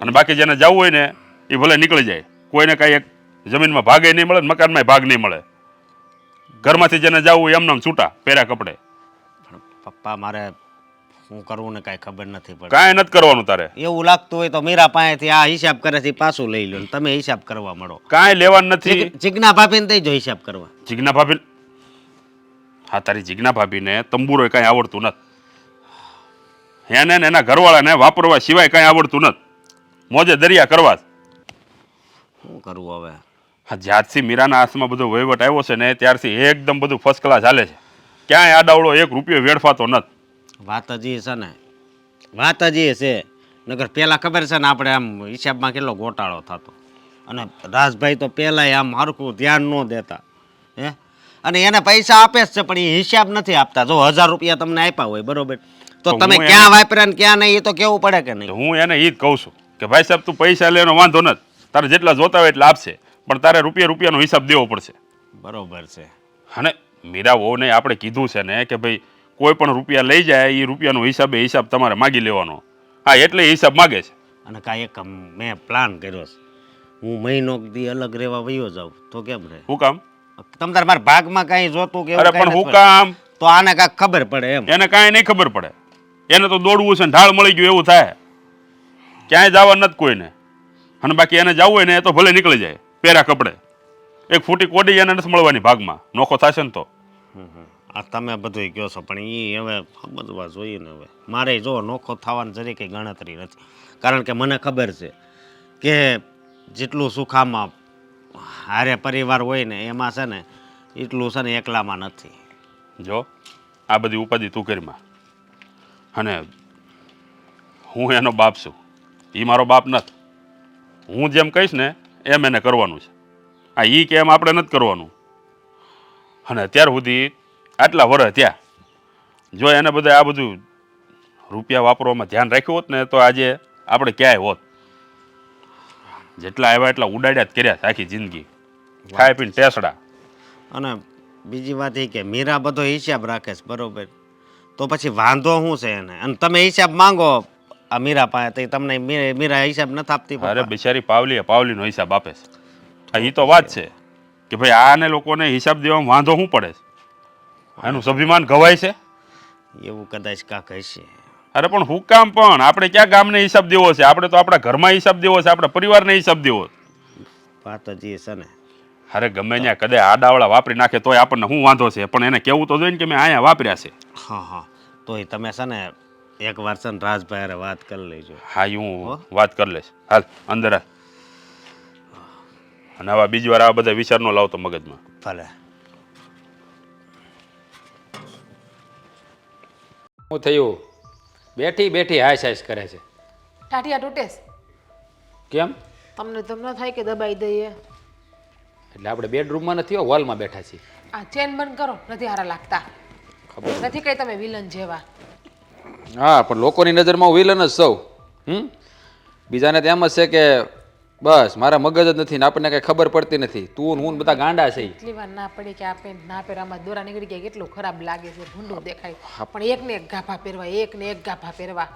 અને બાકી જેને જવું હોય ને એ ભલે નીકળી જાય. કોઈને કાંઈ એક જમીનમાં ભાગે નહીં મળે, મકાનમાં ભાગ નહીં મળે. ઘરમાંથી જેને જવું હોય એમને છૂટા પહેર્યા કપડે. પપ્પા મારે શું કરવું ને કાંઈ ખબર નથી પડતી. કાંઈ નથી કરવાનું તારે. એવું લાગતું હોય તો મીરા પાસેથી આ હિસાબ કરે છે પાછું લઈ લો ને તમે હિસાબ કરવા મળો. કાંઈ લેવાનું નથી. જીજ્ઞા ભાભીને દઈ જો હિસાબ કરવા. જીજ્ઞા ભાભી? હા, તારી જીજ્ઞા ભાભીને તંબુરો કાંઈ આવડતું નથી. એને ને એના ઘરવાળાને વાપરવા સિવાય કાંઈ આવડતું નથી. મોજે દરિયા કરવા. શું કરવું હવે? હા, જ્યારથી મીરાના હાથમાં બધો વહીવટ આવ્યો છે ને ત્યારથી એકદમ બધું ફર્સ્ટ ક્લાસ હાલે છે. ક્યાંય આડાવડો 1 રૂપિયો વેડફાતો નથી. વાત જ એ છે ને, વાત જ એ છે. નગર પહેલાં ખબર છે ને આપણે આમ હિસાબમાં કેટલો ગોટાળો થતો. અને રાજભાઈ તો પહેલાંય આમ હરખું ધ્યાન ન દેતા. હે, અને એને પૈસા આપે જ છે પણ એ હિસાબ નથી આપતા. જો 1000 રૂપિયા તમને આપ્યા હોય બરોબર, તો તમે ક્યાં વાપર્યા ને ક્યાં નહીં એ તો કેવું પડે કે નહીં? હું એને એ જ કહું છું કે ભાઈ સાહેબ તું પૈસા લેવાનો વાંધો નથી, તારે જેટલા જોતા હોય એટલા આપશે, પણ તારે રૂપિયાનો હિસાબ દેવો પડશે. બરોબર છે. અને મીરા વહુને આપણે કીધું છે ને કે ભાઈ કોઈ પણ રૂપિયા લઈ જાય એ રૂપિયાનો હિસાબ તમારે માગી લેવાનો. હા, એટલે હિસાબ માગે છે. અને કાંઈ એક મેં પ્લાન કર્યો છે. હું મહિનો દી અલગ રહેવા વયો જાઉં તો કેમ રહે? શું કામ? તમ તાર મારા ભાગમાં કાંઈ જોતું કે અરે પણ હું કામ? તો આને કાંઈક ખબર પડે એમ. એને કાંઈ નહીં ખબર પડે. એને તો દોડવું છે ને ઢાળ મળી ગયું એવું થાય. ક્યાંય જવા નથી કોઈને. અને બાકી એને જવું હોય ને એ તો ભલે નીકળી જાય પહેર્યા કપડે. એક ફૂટી કોડી એને નથી મળવાની ભાગમાં. નોખો થશે ને તો. આ તમે બધું કહો છો પણ એ હવે સમજવા જોઈએ ને. હવે મારે જો નોખો થવાની જરી કંઈ ગણતરી નથી. કારણ કે મને ખબર છે કે જેટલું સુખામાં હારે પરિવાર હોય ને એમાં છે ને એટલું છે ને એકલામાં નથી. જો આ બધી ઉપાધિ તું કરીમાં. અને હું એનો બાપ છું, એ મારો બાપ નથી. હું જેમ કહીશ ને એમ એને કરવાનું છે. આ એ કે એમ આપણે નથી કરવાનું. અને અત્યાર સુધી આટલા વર્ષ ત્યાં જો એને બધા આ બધું રૂપિયા વાપરવામાં ધ્યાન રાખ્યું હોત ને તો આજે આપણે ક્યાંય હોત. જેટલા આવ્યા એટલા ઉડાડ્યા જ કર્યા આખી જિંદગી, ખાઈ પીને ટેસડા. અને બીજી વાત એ કે મીરા બધો હિસાબ રાખે છે બરોબર, તો પછી વાંધો શું છે એને? અને તમે હિસાબ માંગો આ મીરા પાસે તો ઈ તમને મીરા હિસાબ નથી આપતી અરે પપ્પા. બિચારી પાવલીનો હિસાબ આપે છે. હા એ તો વાત છે કે ભાઈ આને લોકોને હિસાબ દેવામાં વાંધો શું પડે છે? એનું સ્વાભિમાન ગવાય છે. એવું કદાચ કાંક હશે. અરે પણ હું કામ પણ આપણે ક્યાં ગામને હિસાબ દેવો છે? આપણે તો આપણા ઘરમાં હિસાબ દેવો છે, આપણા પરિવારને હિસાબ દેવો છે. વાત જ એ છે ને. અરે ગમે ત્યાં કદાચ આડાવાળા વાપરી નાખે તોય આપણને શું વાંધો છે? પણ એને કેવું તો જોઈએ ને કે મેં અહીંયા વાપર્યા છે. હા હા, તોય તમે છે ને એકવાર છે ને રાજભાઈ હારે વાત કરી લેજો. હા એ હું વાત કરી લઈશ. હાલ અંદર હાલ. અને આવા બીજી વાર આવા બધા વિચાર ન લાવતો મગજમાં. ભલે. શું થયું? બેઠી બેઠી હાશ હાશ કરે છે. ટાટિયા તૂટેસ કેમ? તમને તો ન થાય કે દબાઈ દઈએ? એટલે આપણે બેડરૂમમાં નથી, હોલમાં બેઠા છીએ. આ ચેન બંધ કરો, નથી હારા લાગતા. ખબર નથી કઈ તમે વિલન જેવા. હા, પણ લોકોની નજરમાં હું વિલન જ સૌ. બીજાને તો એમ જ છે કે બસ મારા મગજ જ નથી ને આપણને કઈ ખબર પડતી નથી. તું હું બધા ગાંડા છે. એટલી વાર ના પડી કે આ પેન્ટ ના પહેરવામાં દોરા નીકળી ગયા, કેટલું ખરાબ લાગે છે, ભૂંડું દેખાય. પણ એકને એક ગાભા પહેરવા, એકને એક ગાભા પહેરવા.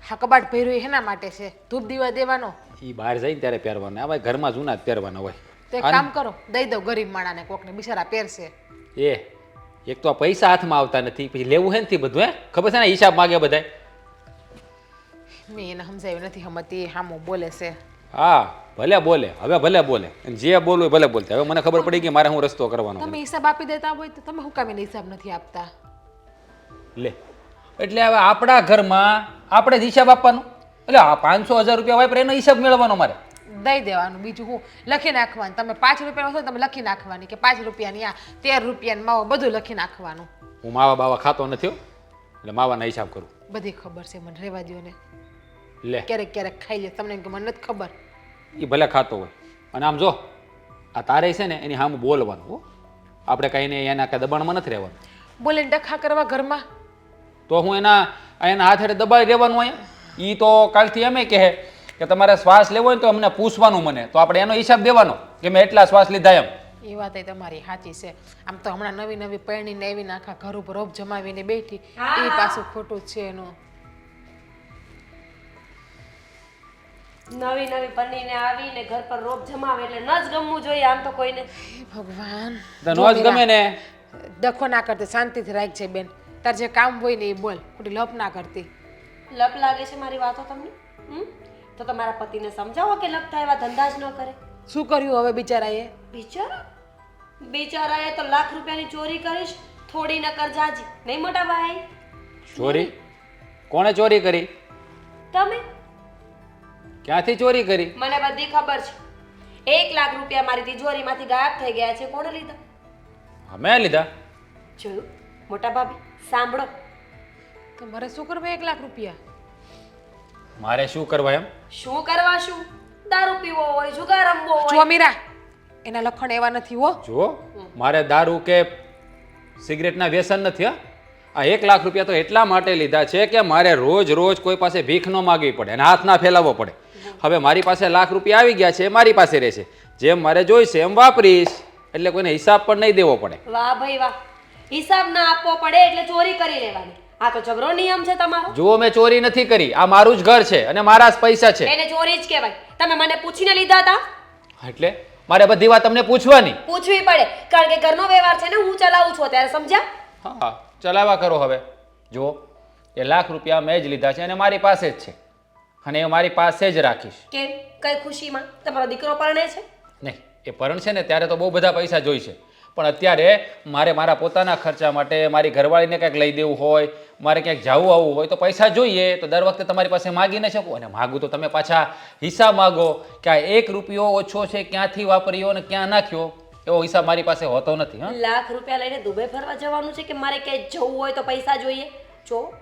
હા, કબાટ ભર્યું એના માટે છે, ધૂપ દીવા દેવાનો. એ બહાર જઈને ત્યારે પહેરવાના, હવે ઘરમાં જૂના જ પહેરવાના હોય. તો એક કામ કરો, દઈ દો ગરીબ માણાને, કોકને બિચારા પહેરશે. એક તો આ પૈસા હાથમાં આવતા નથી, પછી લેવું હે ને બધું. ખબર છે ને હિસાબ માગે બધાય. મેં એને સમજાવ્યું નથી સમજતી, હામું બોલે છે. હા ભલે બોલે, હવે ભલે બોલે, અને જે બોલવું ભલે બોલતા. હવે મને ખબર પડી કે મારે હું રસ્તો કરવાનો. તમે હિસાબ આપી દેતા હોય તો તમે શું કામ એને હિસાબ નથી આપતા? લે એટલે હવે આપણા ઘરમાં આપણે જ હિસાબ આપવાનો? એટલે આ 500,000 રૂપિયા વાપરે એનો હિસાબ મેળવવાનો મારે? દઈ દેવાનું, બીજું હું લખી નાખવાનું. તમે 5 રૂપિયા તમે લખી નાખવાની કે 5 રૂપિયાની આ 13 રૂપિયાની માવો, બધું લખી નાખવાનું. હું માવા બાવા ખાતો નથી હો, એટલે માવાના હિસાબ કરું. બધી ખબર છે મને, રહેવા દ્યો ને. લે ક્યારેક ક્યારેક ખાઈ લે, તમને એમ કે મને નથી ખબર. એ ભલે ખાતો હોય. અને આમ જો આ તારે છે ને એની સામે બોલવાનું હો. આપણે કાંઈ એના કાંઈ દબાણમાં નથી રહેવાનું. બોલે ડખા કરવા ઘરમાં. તો હું એના હાથે દબાઈ રહેવાનું અહીંયા? એ તો કાલથી એમ કહે કે તમારે શ્વાસ લેવો હોય ને તો અમને પૂછવાનું મને, તો આપણે એનો હિસાબ દેવાનો કે મેં એટલા શ્વાસ લીધા એમ. એ વાત તમારી સાચી છે. આમ તો હમણાં નવી નવી પરણીને આવીને આખા ઘર ઉપર રોપ જમાવીને બેઠી, એ પાછું ખોટું જ છે એનું. નવી નવી પનીને આવીને ઘર પર રોપ જમાવે એટલે ન જ ગમવું જોઈએ આમ તો કોઈને. હે ભગવાન, નો જ ગમે ને. ડખો ના કરતી, શાંતિથી રાખજે બેન. તાર જે કામ હોય ને એ બોલ, ખોટી લપ ના કરતી. લપ લાગે છે મારી વાતો તમને? તો તમારા પતિને સમજાવો કે લપતા એવા ધંધા જ ન કરે. શું કર્યું હવે બિચારાએ? બિચારાએ તો લાખ રૂપિયાની ચોરી કરીશ, થોડી ન કર જાજી. નહીં મોટા ભાઈ? ચોરી? કોણે ચોરી કરી? તમે? ક્યાંથી ચોરી કરી? મને બધી ખબર છે. 1 લાખ રૂપિયા મારી તિજોરીમાંથી ગાયબ થઈ ગયા છે. કોણે લીધા? અમે લીધા. જોયું મોટા ભાભી? સાંભળો. તો મારે શું કરવા 1 લાખ રૂપિયા? મારે શું કરવા એમ? શું કરવા શું? દારૂ પીવો હોય, જુગાર રમવો હોય. જો મીરા, એના લખણ એવા નથી હો. જો મારે દારૂ કે સિગરેટના વ્યસન નથી. આ 1 લાખ રૂપિયા તો એટલા માટે લીધા છે કે મારે રોજ રોજ કોઈ પાસે ભીખ ન માગવી પડે અને હાથ ના ફેલાવવો પડે. હવે મારી પાસે લાખ રૂપિયા આવી ગયા છે, મારી પાસે રહેશે. જેમ મારે જોઈશે એમ વાપરીશ, એટલે કોઈને હિસાબ પણ નહીં દેવો પડે. વાહ ભાઈ વાહ, હિસાબ ના આપવો પડે એટલે ચોરી કરી લેવાની. આ તો જબરો નિયમ છે તમારો. જુઓ મેં ચોરી નથી કરી, આ મારું જ ઘર છે અને મારા જ પૈસા છે. એને ચોરી જ કહેવાય. તમે મને પૂછીને લીધા હતા? એટલે મારે બધી વાત તમને પૂછવાની? પૂછવી પડે, કારણ કે ઘરનો વ્યવહાર છે ને હું ચલાવું છું, ત્યારે સમજ્યા? હા ચલાવવા કરો. હવે જુઓ એ લાખ રૂપિયા મેં જ લીધા છે અને મારી પાસે જ છે, અને એ મારી પાસે જ રાખીશ. કેમ? કઈ ખુશીમાં? તમારો દીકરો પરણે છે? નહીં, એ પરણ છે ને ત્યારે તો બહુ બધા પૈસા જોઈશે, પણ અત્યારે મારે મારા પોતાના ખર્ચા માટે, મારી ઘરવાળીને કંઈક લઈ દેવું હોય, મારે ક્યાંક જવું આવવું હોય તો પૈસા જોઈએ. તો દર વખતે તમારી પાસે માગી ન શકું, અને માગું તો તમે પાછા હિસાબ માગો કે આ 1 રૂપિયો ઓછો છે, ક્યાંથી વાપર્યો અને ક્યાં નાખ્યો, એવો હિસાબ મારી પાસે હોતો નથી. હા, લાખ રૂપિયા લઈને દુબઈ ફરવા જવાનું છે કે મારે ક્યાંય જવું હોય તો પૈસા જોઈએ? જો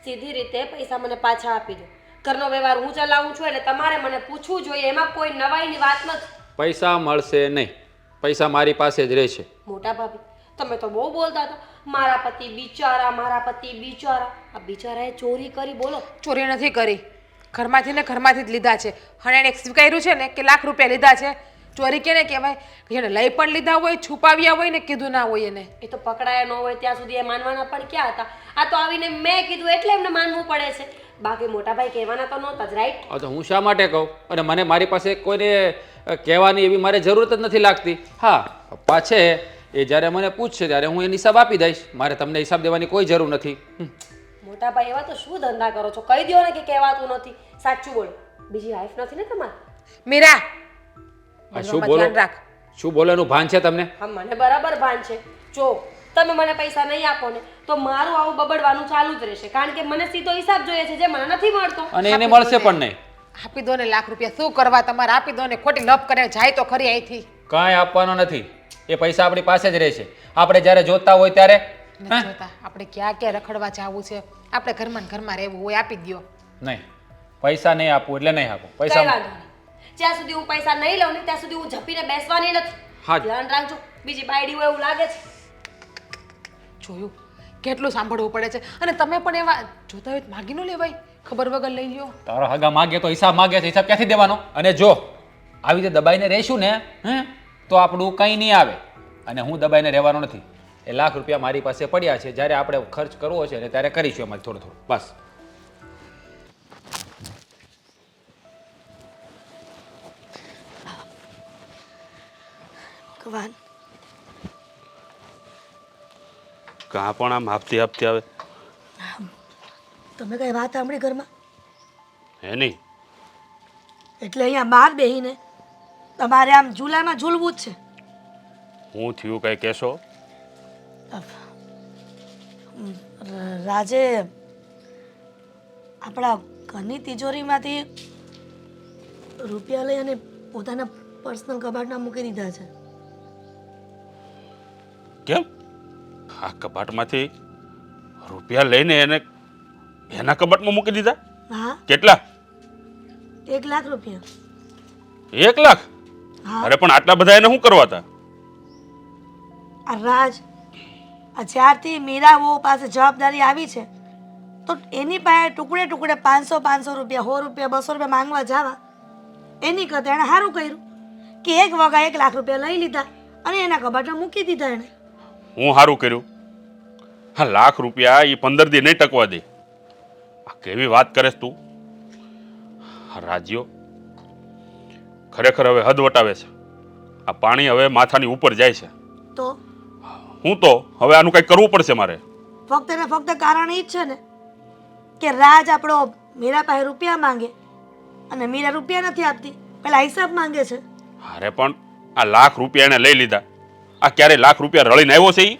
સીધી રીતે પૈસા મને પાછા આપી દો. ઘરનો વ્યવહાર હું ચલાવું છું એટલે તમારે મને પૂછવું જોઈએ, એમાં કોઈ નવાઈની વાત નથી. પૈસા મળશે નહીં, પૈસા મારી પાસે જ રહેશે. મોટા ભાભી તમે તો બહુ બોલતા હતા, મારા પતિ બિચારા, મારા પતિ બિચારા. આ બિચારાએ ચોરી કરી? બોલો. ચોરી નથી કરી, ઘરમાંથી ને ઘરમાંથી જ લીધા છે. અને એને સ્વીકાર્યું છે ને કે લાખ રૂપિયા લીધા છે, ચોરી કેને કહેવાય જેને લઈ પણ લીધા હોય છુપાવ્યા હોય ને કીધું ના હોય એને. એ તો પકડાયા ન હોય ત્યાં સુધી એ માનવાના પણ ક્યાં હતા? આ તો આવીને મેં કીધું એટલે એમને માનવું પડે છે. બાકી મોટા ભાઈ કહેવાના તો નહોતા જ, રાઈટ? તો હું શા માટે કહું? અને મને મારી પાસે કોઈને કહેવાની એવી મારે જરૂરત જ નથી લાગતી. હા, પપ્પા છે એ જ્યારે મને પૂછશે ત્યારે હું એને હિસાબ આપી દઈશ. મારે તમને હિસાબ દેવાની કોઈ જરૂર નથી. મોટા ભાઈ એવા તો શું ધંધા કરો છો? કહી દો ને કે કહેવાતું નથી. સાચું બોલો, બીજી વાઈફ નથી ને તમારે? મીરા આ શું બોલવામાં બોલો ધ્યાન રાખ. શું બોલો એનું ભાન છે તમને? હા, મને બરાબર ભાન છે. જો તમે મને પૈસા નહીં આપો ને તો મારું આવું બબડવાનું ચાલુ જ રહેશે, કારણ કે મને સીધો હિસાબ જોઈએ છે જે મને નથી મળતો. અને એને મળશે પણ નહીં. આપી દો ને લાખ રૂપિયા, શું કરવા તમારે? આપી દો ને, ખોટી લપ કરે જાય તો ખરી અહીંથી. કાંઈ આપવાનો નથી. એ પૈસા આપણી પાસે જ રહેશે. આપણે જ્યારે જોતા હોય ત્યારે. નથી જોતા આપણે ક્યાં ક્યાં રખડવા જવું છે, આપણે ઘરમાં ને ઘરમાં રહેવું હોય આપી દો. નહીં, પૈસા નહીં આપવું એટલે નહીં આપું. કઈ પૈસા વાંધો નહીં. જ્યાં સુધી હું પૈસા નહીં લઉં ને ત્યાં સુધી હું ઝપીને બેસવાની નથી. હા. ધ્યાન રાખજો, બીજી બાયડી હોય એવું લાગે છે. જોયું કેટલું સાંભળવું પડે છે. અને તમે પણ એવા જોતા હોય તો માગી ન લેવાય, ખબર વગર લઈ લ્યો. તારો હગા માગે તો હિસાબ માગે છે, હિસાબ ક્યાંથી દેવાનો? અને જો આવી રીતે દબાઈને રહેશું ને તો આપણું કંઈ નહીં આવે. અને હું દબાઈને રહેવાનો નથી. એ લાખ રૂપિયા મારી પાસે પડ્યા છે, જ્યારે આપણે ખર્ચ કરવો છે ને ત્યારે કરીશું એમાં થોડું થોડું, બસ. ભગવાન, કાં પણ આમ હાફતી હાફતી આવે તમે કઈ વાત સાંભળી ઘરમાં? હે નહીં? એટલે અહીંયા બહાર બેહીને તમારે આમ ઝૂલામાં ઝૂલવું જ છે. હું થયું કઈ કહેશો? રાજે આપણા ઘરની તિજોરીમાંથી રૂપિયા લઈ અને પોતાના પર્સનલ કબાટમાં મૂકી દીધા છે. કેમ? આ કબાટમાંથી રૂપિયા લઈને એને એના કબાટમાં મૂકી દીધા? હા, કેટલા? 1 લાખ રૂપિયા. 1 લાખ? હા. અરે પણ આટલા બધા એને શું કરવા હતા? આ રાજ આ જ્યારથી મીરા વહુ પાસે જવાબદારી આવી છે તો એની પાસે ટુકડે ટુકડે 500 રૂપિયા, 100 રૂપિયા, 200 રૂપિયા માંગવા જવા એની કરતાં એણે સારું કર્યું કે એક વગા 1 લાખ રૂપિયા લઈ લીધા અને એના કબાટમાં મૂકી દીધા એણે. હું સારું કર્યું. હા, લાખ રૂપિયા એ 15 દી નહીં ટકવા દે. આ કેવી વાત કરેસ તું? રાજ્યો ખરેખર હવે હદ વટાવે છે. આ પાણી હવે માથાની ઉપર જાય છે. તો હું તો હવે આનું કંઈક કરવું પડશે મારે. ફક્ત ને ફક્ત કારણ એ જ છે ને કે રાજ આપણો મીરા પાસે રૂપિયા માંગે અને મીરા રૂપિયા નથી આપતી, પેલા હિસાબ માંગે છે. અરે પણ આ લાખ રૂપિયા એને લઈ લીધા. આ ક્યારે લાખ રૂપિયા રળીને આવ્યો છે ઈ?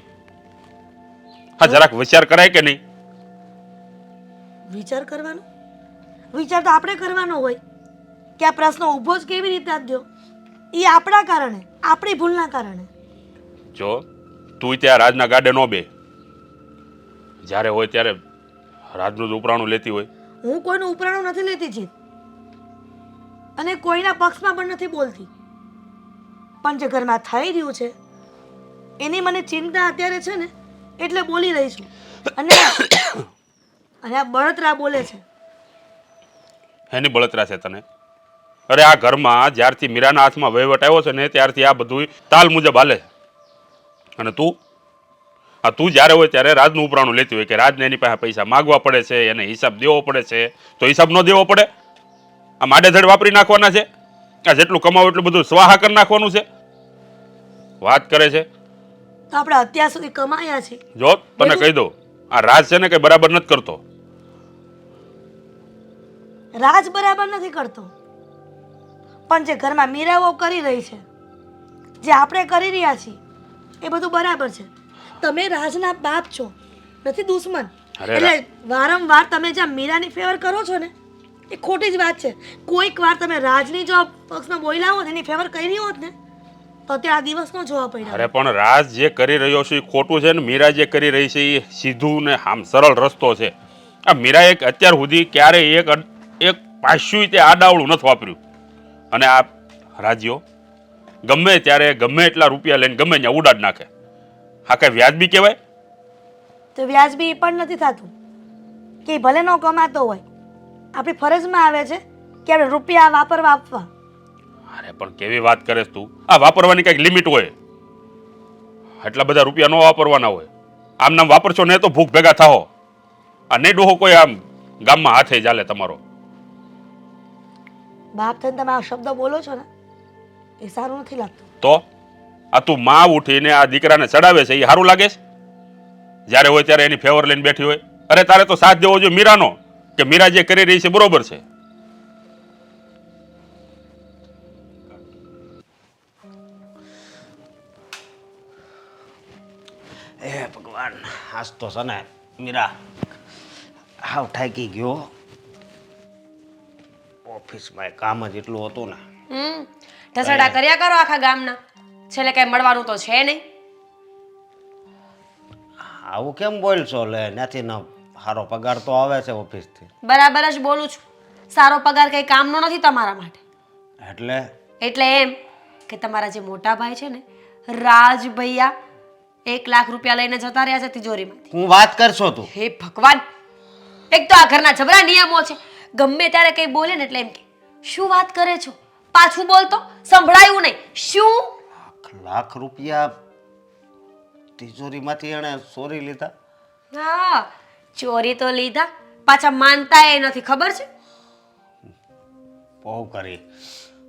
હા, જરાક વિચાર કરાય કે નહીં? વિચાર કરવાનો? વિચાર તો આપણે કરવાનો હોય કે આ પ્રશ્ન ઊભો જ કેવી રીતે થયો. એ આપણા કારણે, આપણી ભૂલના કારણે. જો તું ત્યાં રાજના ગાડે ન બે. જ્યારે હોય ત્યારે રાજનું જ ઉપરાણું લેતી હોય. હું કોઈનું ઉપરાણું નથી લેતી જીત અને કોઈના પક્ષમાં પણ નથી બોલતી, પણ જે ઘરમાં થઈ રહ્યું છે એની મને ચિંતા અત્યારે છે ને એટલે બોલી રહી છું. અને આ બળતરા બોલે છે. એની બળતરા છે તને? અરે આ ઘરમાં જ્યારથી મીરાના હાથમાં વહીવટ આવ્યો છે ને ત્યારથી આ બધું તાલ મુજબ હાલે છે. અને તું જ્યારે હોય ત્યારે રાજનું ઉપરાણું લેતી હોય કે રાજને એની પાસે પૈસા માગવા પડે છે, એને હિસાબ દેવો પડે છે. તો હિસાબ ન દેવો પડે? આ માડેધડ વાપરી નાખવાના છે? આ જેટલું કમાવું એટલું બધું સ્વાહા કરી નાખવાનું છે? વાત કરે છે. તો આપણે અત્યાર સુધી કમાયા છે. જો તને કહી દઉં, આ રાજ છે ને કઈ બરાબર નથી કરતો. રાજ બરાબર નથી કરતો, પણ જે ઘરમાં મીરાઓ કરી રહી છે, જે આપણે કરી રહ્યા છીએ એ બધું બરાબર છે. તમે રાજના બાપ છો, નથી દુશ્મન. અરે એટલે વારંવાર તમે જ્યાં મીરાની ફેવર કરો છો ને એ ખોટી જ વાત છે. કોઈક વાર તમે રાજની જો પક્ષમાં બોલ્યા હોત, એની ફેવર કરી હોત ને તો ત્યાં આ દિવસ ન જોવા પડ્યા. અરે પણ રાજ જે કરી રહ્યો છે એ ખોટું છે ને મીરા જે કરી રહી છે એ સીધું ને આમ સરળ રસ્તો છે. આ મીરા એક અત્યાર સુધી ક્યારેય એક પાસ્યું તે આડાવડું નથી વાપર્યું. અને આ રાજ્યો ગમે ત્યારે ગમે એટલા રૂપિયા લઈને ગમે ત્યાં ઉડાડ નાખે. હા, કઈ વ્યાજબી કહેવાય? તો વ્યાજબી એ પણ નથી થતું કે ભલે ન કમાતો હોય, આપણી ફરજમાં આવે છે કે આપણે રૂપિયા વાપરવા આપવા. અરે પણ કેવી વાત કરેસ તું? આ વાપરવાની કંઈક લિમિટ હોય. એટલા બધા રૂપિયા ન વાપરવાના હોય. આમ નામ વાપરશો ને તો ભૂખ ભેગા થાઓ. આ નહીં ડોહો કોઈ આમ ગામમાં હાથે ચાલે તમારો. બાપ થઈને તમે આ શબ્દ બોલો છો ને એ સારું નથી લાગતું. તો આ તું માં ઉઠીને આ દીકરાને ચડાવે છે એ સારું લાગે છે? જ્યારે હોય ત્યારે એની ફેવર લઈને બેઠી હોય. અરે તારે તો સાથ દેવો જોઈએ મીરાનો, કે મીરા જે કરી રહી છે બરોબર છે. એ ભગવાન, આજ તો છે ને મીરા હાવ થાકી ગયો. ઓફિસમાં કામ જ એટલું હતું ને. ઢસડા કર્યા કરો આખા ગામના, છેલ્લે કઈ મળવાનું તો છે નહીં. આવું કેમ બોલશો? લે નથી ન સારો પગાર તો આવે છે ઓફિસથી. બરાબર જ બોલું છું. સારો પગાર કઈ કામનો નથી તમારા માટે. એટલે એમ કે તમારા જે મોટા ભાઈ છે ને રાજ ભૈયા 1 લાખ રૂપિયા લઈને જતા રહ્યા છે તિજોરીમાંથી. હું વાત કરશો તું? હે ભગવાન, એક તો આ ઘરના જબરા નિયમો છે. ગમે ત્યારે કઈ બોલે ને એટલે એમ કે શું વાત કરે છો, પાછું બોલતો, સંભળાયું નહીં. શું 1 લાખ રૂપિયા તિજોરીમાંથી એણે ચોરી લીધા? હા, ચોરી તો લીધા, પાછા માનતા એ નથી, ખબર છે? બહુ કરી.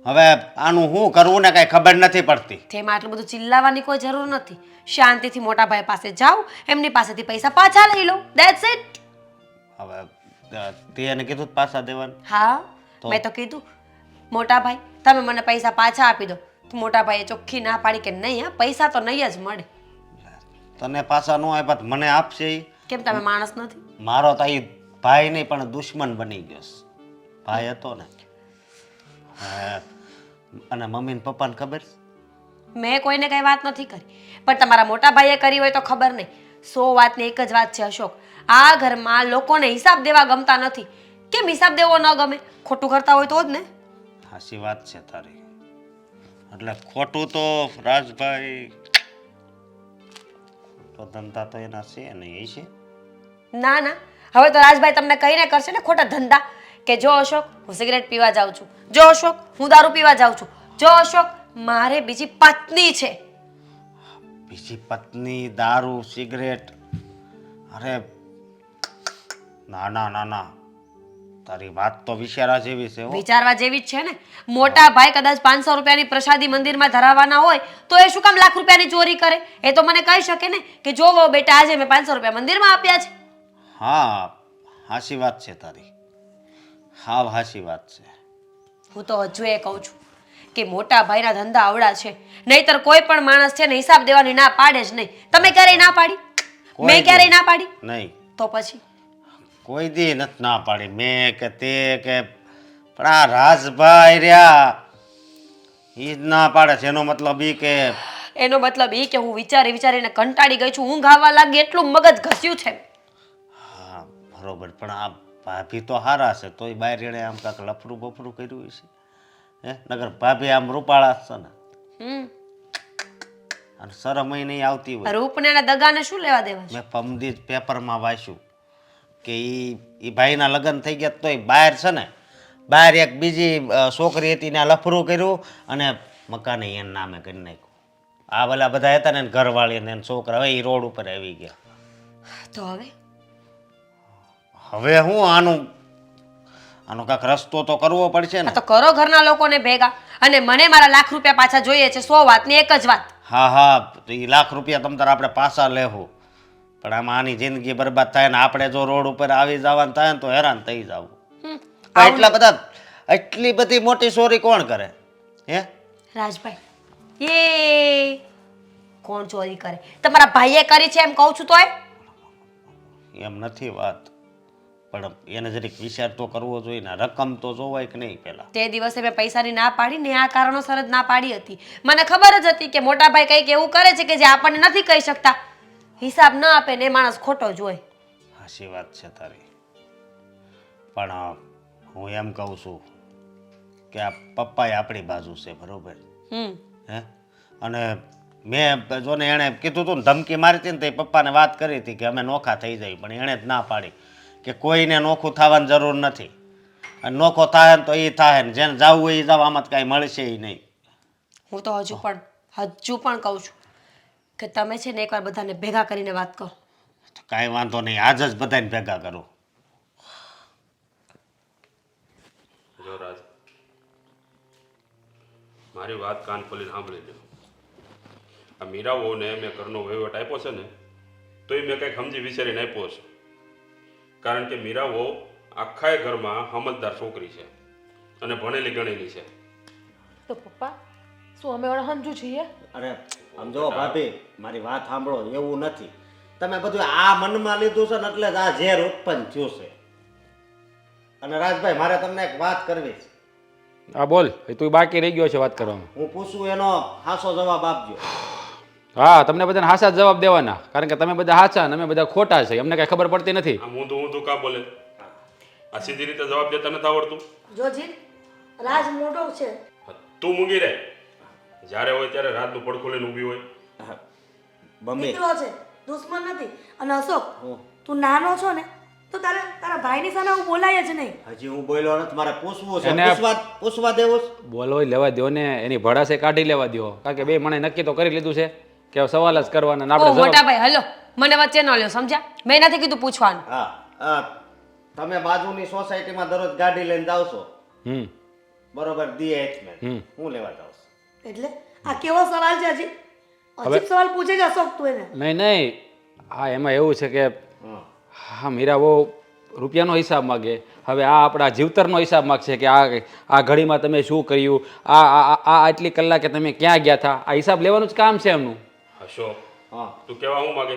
હવે આનું શું કરવું ને કઈ ખબર નથી પડતી. તેમાં આટલું બધું ચિલ્લાવાની કોઈ જરૂર નથી. શાંતિથી મોટા ભાઈ પાસે જાઓ, એમની પાસેથી પૈસા પાછા લઈ લો. That's it. હવે તે એને કીધું પાછા દેવાનું? હા, મેં તો કીધું મોટા ભાઈ તમે મને પૈસા પાછા આપી દો. તો મોટા ભાઈએ ચોખ્ખી ના પાડી કે નહીં, હા પૈસા તો નહીં જ મળે. તને પાછા ન આપ્યા તો મને આપશે ઈ? કેમ તમે માણસ નથી? મારો તો ઈ ભાઈ નહીં પણ દુશ્મન બની ગયો છે. ભાઈ હતો ને. અને મમ્મી ને પપ્પાને ખબર? મેં કોઈને કઈ વાત નથી કરી, પણ તમારા મોટા ભાઈએ કરી હોય તો ખબર નહીં. 100 વાતની એક જ વાત છે અશોક, આ ઘરમાં લોકોને હિસાબ દેવા ગમતા નથી. કેમ હિસાબ દેવો ન ગમે? ખોટું કરતા હોય તો જ ને. સાચી વાત છે તારી. એટલે ખોટું તો રાજભાઈ તો ધંધા તો એના છે નહીં, એ છે? ના ના, હવે તો રાજભાઈ તમને કહીને કરશે ને ખોટા ધંધા, કે જો અશોક હું સિગરેટ પીવા જાઉં છું, જો અશોક હું દારૂ પીવા જાઉં છું, જો અશોક મારે બીજી પત્ની છે. બીજી પત્ની, દારૂ, સિગરેટ? અરે ના ના ના ના, તારી વાત તો વિચારવા જેવી છે હો. વિચારવા જેવી જ છે ને. મોટા ભાઈ કદાચ 500 રૂપિયાની પ્રસાદી મંદિરમાં ધરાવવાના હોય તો એ શું કામ લાખ રૂપિયાની ચોરી કરે? એ તો મને કહી શકે ને કે જો બેટા આજે મેં 500 રૂપિયા મંદિરમાં આપ્યા છે. હા, હાચી વાત છે તારી. હા, હાચી વાત છે. હું તો હજુ એ કહું છું કે મોટા ભાઈના ધંધા આવડા છે, નહીતર કોઈ પણ માણસ છે ને હિસાબ દેવાની ના પાડે જ નહીં. તમે ક્યારેય ના પાડી? મેં ક્યારેય ના પાડી? નહીં. તો પછી કોઈ દી નથી ના પાડી, મેં કે તે કે. પણ આ રાજભાઈ રહ્યા ઈ જ ના પાડે છે. એનો મતલબ ઈ કે એનો મતલબ એ કે હું વિચારીને કંટાળી ગઈ છું, ઊંઘ આવવા લાગી, એટલું મગજ ઘસ્યું છે. હા બરોબર, પણ આ ભાભી તો હારા છે, તોય બહાર એણે આમ કાંક લફરું બફરું કર્યું છે. નગર ભાભી આમ રૂપાળા છે ને, અને શરમ નહીં આવતી હોય. રૂપને અને દગાને શું લેવા દેવા છે? મેં પમદી જ પેપરમાં વાંચ્યું કે ઈ ભાઈના લગ્ન થઈ ગયા તોય બહાર છે ને, બહાર એક બીજી છોકરી હતી ને લફરું કર્યું અને મકાને એના નામે કરી નાખ્યું. આ પેલા બધા હતા ને ઘરવાળી ને છોકરા, હવે એ રોડ ઉપર આવી ગયા. તો હવે હું આનો કાંક રસ્તો તો કરવો પડશે ને. તો કરો ઘરના લોકોને ભેગા, અને મને મારા લાખ રૂપિયા પાછા જોઈએ છે. 100 વાતની એક જ વાત. હા હા, તો એ લાખ રૂપિયા તમ તાર આપણે પાછા લેવું, પણ આમાં આની જિંદગી બરબાદ થાય ને આપણે જો રોડ ઉપર આવી જવાનું થાય ને તો હેરાન થઈ જવું. એટલી બધી મોટી ચોરી કોણ કરે? હે રાજભાઈ, એ કોણ ચોરી કરે? તમારા ભાઈએ કરી છે એમ કહું છું તોય? એમ નથી વાત, પણ એને જરીક વિચાર તો કરવો જોઈએ ને. રકમ તો જોવાય કે નહીં પેલા? તે દિવસે મેં પૈસાની ના પાડી ને આ કારણોસર જ ના પાડી હતી. મને ખબર જ હતી કે મોટા ભાઈ કંઈક એવું કરે છે કે જે આપણને નથી કહી શકતા. હિસાબ ન આપે ને માણસ ખોટો જ હોય. સાચી વાત છે તારી, પણ હું એમ કહું છું કે આ પપ્પાએ આપણી બાજુ છે, બરોબર? હે, અને મેં જો ને એણે કીધું હતું ને, ધમકી મારી હતી ને, તો પપ્પાને વાત કરી હતી કે અમે નોખા થઈ જાય, પણ એણે જ ના પાડી કે કોઈને નોખું થવાની જરૂર નથી. અને નોખો થાય ને તો એ થાય ને જેને જવું હોય એ જાવ, આમાં તો કાંઈ મળશે નહીં. હું તો હજુ પણ કહું છું કે તમે છે ને એકવાર બધાને ભેગા કરીને વાત કરો. કાંઈ વાંધો નહીં, આજ જ બધાને ભેગા કરું. જો રાજ, મારી વાત કાન ખોલીને સાંભળી લો. આ મીરાઓને મેં ઘરનો વહીવટ આપ્યો છે ને, તોય મેં કંઈક સમજી વિચારીને આપ્યો છે. કારણ કે મીરાઓ આખાય ઘરમાં સમજદાર છોકરી છે અને ભણેલી ગણેલી છે. તો પપ્પા શું અમે ઓળખ સમજુ છીએ? અરે સમજો ભાભી, મારી વાત સાંભળો, એવું નથી. તમે બધું આ મનમાં લીધું છે ને એટલે જ આ ઝેર ઉત્પન્ન થયું છે. અને રાજભાઈ, મારે તમને એક વાત કરવી છે. હા બોલ, તું બાકી રહી ગયો છે વાત કરવામાં. હું પૂછું એનો હાસો જવાબ આપજો. હા, તમને બધાને હાચા જ જવાબ દેવાના, કારણ કે તમે બધા હાચા અને અમે બધા ખોટા છે, અમને કઈ ખબર પડતી નથી. આમ ઊંધું કા બોલે? આ સીધી રીતે જવાબ દેતા નથી આવડતું? જો જીત, રાજ મોટો છે. તું મૂંગી રહે. જ્યારે હોય ત્યારે રાતનું પડખું લઈને ઊભી હોય. મમ્મી, દીકરો છે, દુશ્મન નથી. અને અશોક, તું નાનો છો ને તો તારા ભાઈની સામે હું બોલાય જ નહીં. હજી હું બોલ્યો નથી, મારે પૂછવું છે. એને- પૂછવા દેવું છે. બોલો લેવા દો ને, એની ભડાસે કાઢી લેવા દો, કારણ કે બે મને નક્કી તો કરી લીધું છે કે સવાલ જ કરવાના ને ઓ આપણે મોટા જવાબ. ભાઈ હલો, મને વચ્ચે ન લ્યો, સમજ્યા? મેં નથી કીધું પૂછવાનું. હા, તમે બાજુની સોસાયટીમાં દરરોજ ગાડી લઈને જાવ છો, હમ બરોબર? DH હમ. હું લેવા જાઉં છું. એટલે આ કેવો સવાલ છે હજી? અજીબ સવાલ પૂછે છે અશોક તું એને. નહીં, હા એમાં એવું છે કે હા. હા મીરા બહુ રૂપિયાનો હિસાબ માગે. હવે આ આપણા જીવતરનો હિસાબ માગશે કે આ ઘડીમાં તમે શું કર્યું, આ આટલી કલાકે તમે ક્યાં ગયા હતા, આ હિસાબ લેવાનું જ કામ છે એમનું. અશોક, હા, તું કેવા હું માગે?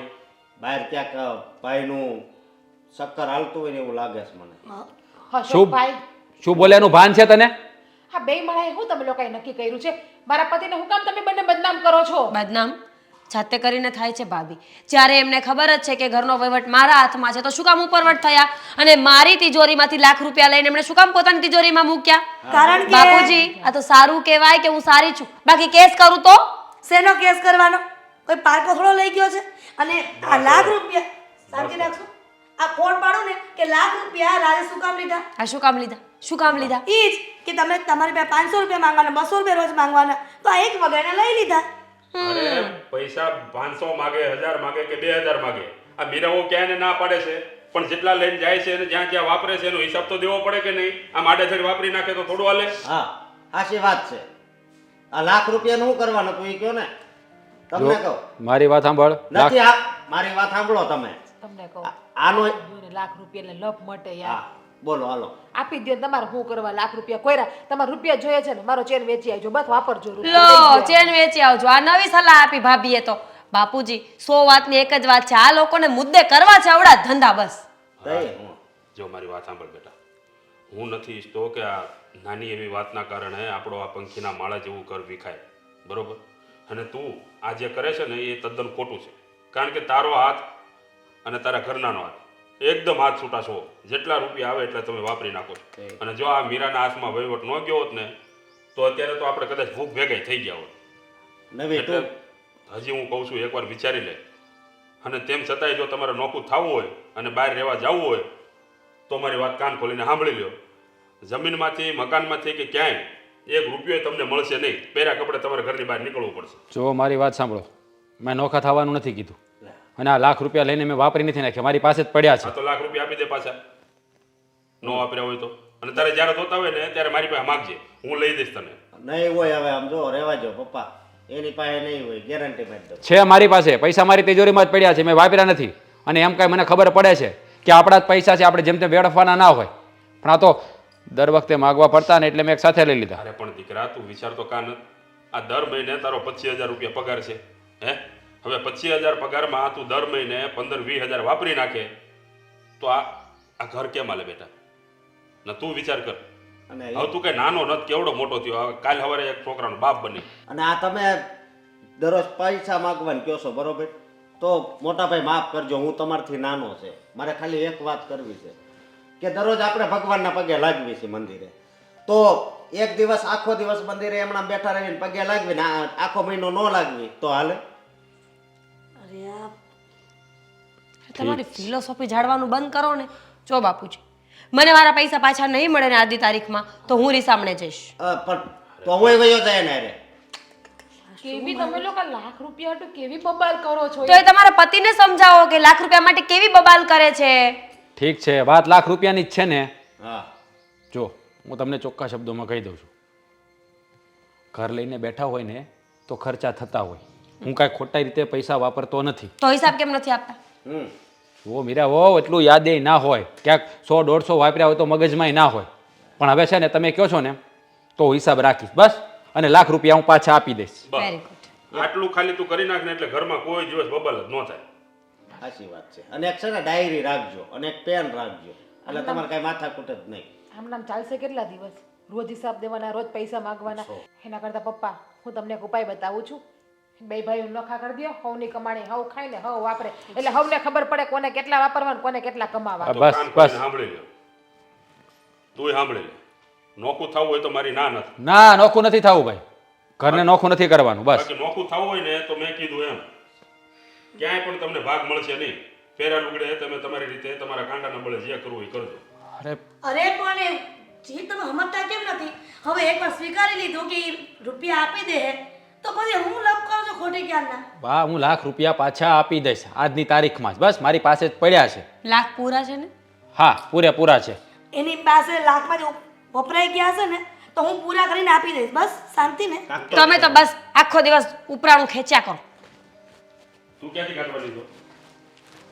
બહાર ક્યાંક ભાઈનું ચક્કર હાલતું હોય ને એવું લાગે છે મને. અશોકભાઈ, શું બોલ્યાનું ભાન છે તને? હા બે મળાએ હું તમે લોકોએ નક્કી કર્યું છે? મારા પતિને હું કામ તમે બંને બદનામ કરો છો? બદનામ જાતે કરીને થાય છે ભાભી. જ્યારે એમને ખબર જ છે કે ઘરનો વહીવટ મારા હાથમાં છે તો શું કામ ઉપરવટ થયા અને મારી તિજોરીમાંથી લાખ રૂપિયા લઈને એમણે શું કામ પોતાની તિજોરીમાં મૂક્યા? કારણ કે બાપુજી, આ તો સારું કહેવાય કે હું સારી છું, બાકી કેસ કરું તો શેનો કેસ કરવાનો? કોઈ પાર્કો થોડો લઈ ગયો છે? અને આ લાખ રૂપિયા સાચી રાખશો? આ ફોન પાડો ને કે લાખ રૂપિયા રાજે શું કામ લીધા? આ શું કામ લીધા? શું કામ લીધા? ઈ જ કે તમે તમારી પાસે 500 રૂપિયા માંગવાના, 200 રૂપિયા રોજ માંગવાના, તો આ એક વગરને લઈ લીધા. અરે પૈસા 500 માગે, 1000 માગે કે 2000 માગે, આ મીરાઓ ક્યાંય ના પાડે છે, પણ જેટલા લઈને જાય છે અને જ્યાં જ્યાં વાપરે છે એનો હિસાબ તો દેવો પડે કે નહીં? આમ આડેધડ વાપરી નાખે તો થોડું હાલે? હા, સાચી વાત છે. આ લાખ રૂપિયાનું શું કરવાનું તું એ કહો ને. તમને કહું મારી વાત સાંભળ. નથી. મારી વાત સાંભળો તમે. તમને કહું, આનો લાખ રૂપિયા એટલે લપ મટે યાર. હા, બોલો હાલો. આપી દો ને, તમારે શું કરવા લાખ રૂપિયા? કોઈરા તમારે રૂપિયા જોઈએ છે ને, મારો ચેન વેચી આવજો, બસ વાપરજો લો રૂપિયા. ચેન વેચી આવજો. આ નવી સલાહ આપી ભાભીએ તો. બાપુજી 100 વાતની એક જ વાત છે, આ લોકોને મુદ્દે કરવા છે આવડા ધંધા બસ. તઈ હું. જો મારી વાત સાંભળ બેટા, હું નથી ઈચ્છતો કે આ નાની એવી વાતના કારણે આપણો આ પંખીના માળા જેવું ઘર વિખાય, બરોબર? અને તું આ જે કરે છે ને એ તદ્દન ખોટું છે, કારણ કે તારો હાથ અને તારા ઘરનાનો હાથ એકદમ હાથ છૂટા છો. જેટલા રૂપિયા આવે એટલા તમે વાપરી નાખો છો. અને જો આ મીરાના હાથમાં વહીવટ ન ગયો હોત ને તો અત્યારે તો આપણે કદાચ ભૂખ ભેગાઈ થઈ ગયા હોત. નવી એટલે તું હજી હું કહું છું, એકવાર વિચારી લે. અને તેમ છતાંય જો તમારે નોખું થવું હોય અને બહાર રહેવા જવું હોય તો મારી વાત કાન ખોલીને સાંભળી લ્યો. જમીનમાંથી, મકાનમાંથી કે ક્યાંય એક રૂપિયો તમને મળશે નહીં. પહેર્યા કપડે તમારે ઘરની બહાર નીકળવું પડશે. જો મારી વાત સાંભળો, મેં નોખા થવાનું નથી કીધું, અને આ લાખ રૂપિયા લઈને મેં વાપરી નથી નાખ્યા, મારી પાસે જ પડ્યા છે. આ તો લાખ રૂપિયા આપી દે પાછા, ન વાપર્યા હોય તો. અને તારે જ્યારે જોતા હોય ને ત્યારે મારી પાસે માગજે, હું લઈ દઈશ તને. નહીં હોય. હવે આમ જો રહેવા જો પપ્પા, એની પાસે નહીં હોય, ગેરંટી માં દઉં. છે મારી પાસે પૈસા, મારી તિજોરીમાં જ પડ્યા છે, મેં વાપર્યા નથી. અને એમ કાંઈ મને ખબર પડે છે કે આપણા જ પૈસા છે, આપણે જેમ તેમ વેડફવાના ના હોય, પણ આ તો દર વખતે માગવા પડતા ને એટલે મેં એક સાથે લઈ લીધા. અરે પણ દીકરા, તું વિચાર તો કાન. આ દર મહિને તારો 25,000 રૂપિયા પગાર છે, હે? હવે 25,000 પગારમાં તું દર મહિને 15-20,000 વાપરી નાખે તો આ ઘર કેમ હાલે બેટા? ના તું વિચાર કર. અને હવે તું કઈ નાનો નથી, કેવડો મોટો થયો. હવે કાલ સવારે એક છોકરાનો બાપ બની. અને આ તમે દરરોજ પૈસા માગવાનું કહો છો, બરોબર? તો મોટા ભાઈ માફ કરજો, હું તમારથી નાનો છે. મારે ખાલી એક વાત કરવી છે કે દરરોજ આપણે ભગવાનના પગે લાગવી છે મંદિરે. તો એક દિવસ આખો દિવસ મંદિરે એમણા બેઠા રહીને પગે લાગવી ને આખો મહિનો ન લાગવી તો હાલે? અરે આ તમારી ફિલોસોફી જાળવાનું બંધ કરો ને. જો બાપુજી, મને મારા પૈસા પાછા નહીં મળે ને આજની તારીખમાં તો હું રીસામણે જઈશ. પણ તો હું વયો જાય ને અરે કેવી તમે લોકો લાખ રૂપિયા હાટુ કેવી બબાલ કરો છો તો એ તમારા પતિને સમજાવો કે લાખ રૂપિયા માટે કેવી બબાલ કરે છે. ઠીક છે, વાત લાખ રૂપિયાની જ છે ને. હા જો હું તમને ચોખ્ખા શબ્દોમાં કહી દઉં છું, ઘર લઈને બેઠા હોય ને તો ખર્ચા થતા હોય. હું કાંઈ ખોટા રીતે પૈસા વાપરતો નથી. તો હિસાબ કેમ નથી આપતા? જુઓ મીરા વહુ, એટલું યાદ ના હોય, ક્યાંક 100-150 વાપર્યા હોય તો મગજમાંય ના હોય. પણ હવે છે ને તમે કહો છો ને તો હું હિસાબ રાખીશ બસ, અને લાખ રૂપિયા હું પાછા આપી દઈશ. Very good. આટલું ખાલી તું કરી નાખ ને એટલે ઘરમાં કોઈ દિવસ બબલ જ ન થાય. સાચી વાત છે. અને એક છે ને ડાયરી રાખજો અને એક પેન રાખજો, એટલે તમારે કાંઈ માથાકૂટ જ નહીં. આમ નામ ચાલશે કેટલા દિવસ? રોજ હિસાબ દેવાના, રોજ પૈસા માંગવાના. એના કરતા પપ્પા હું તમને એક ઉપાય બતાવું છું. બે ભાઈઓ નખા કરી દો, હવની કમાણી હવ ખાઈને હવ વાપરે, એટલે હવને ખબર પડે કોને કેટલા વાપરવા ને કોને કેટલા કમાવા. બસ કાન બસ, ખોલીને સાંભળી લે, તુંય સાંભળી લે. નોખું થવું હોય તો મારી ના નથી, ના નોખું નથી થવું ભાઈ, ઘરને નોખું નથી કરવાનું બસ. બાકી નોખું થવું હોય ને તો મેં કીધું એમ ક્યાંય પણ તમને ભાગ મળશે નહીં. ફેરા લુગડે તમે તમારી રીતે તમારા કાંડાના બળે જે કરવું એ કરજો. અરે અરે પણ એ જે તમે સમજતા કેમ નથી? હવે એકવાર સ્વીકારી લીધું કે ઈ રૂપિયા આપી દે તો પછી હું લપ કરું છું ખોટી ક્યારના? બા, હું લાખ રૂપિયા પાછા આપી દઈશ આજની તારીખમાં જ. બસ મારી પાસે જ પડ્યા છે. લાખ પૂરા છે ને? હા, પૂરેપૂરા છે. એની પાસે લાખમાં જો વપરાઈ ગયા હશે ને તો હું પૂરા કરીને આપી દઈશ. બસ શાંતિ ને. તમે તો બસ આખો દિવસ ઉપરાણું ખેંચ્યા કરો. તું ક્યાંથી કાઢવા લીધો?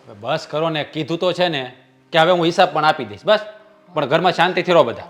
હવે બસ કરો ને, કીધું તો છે ને કે હવે હું હિસાબ પણ આપી દઈશ બસ. પણ ઘરમાં શાંતિથી રહો બધા.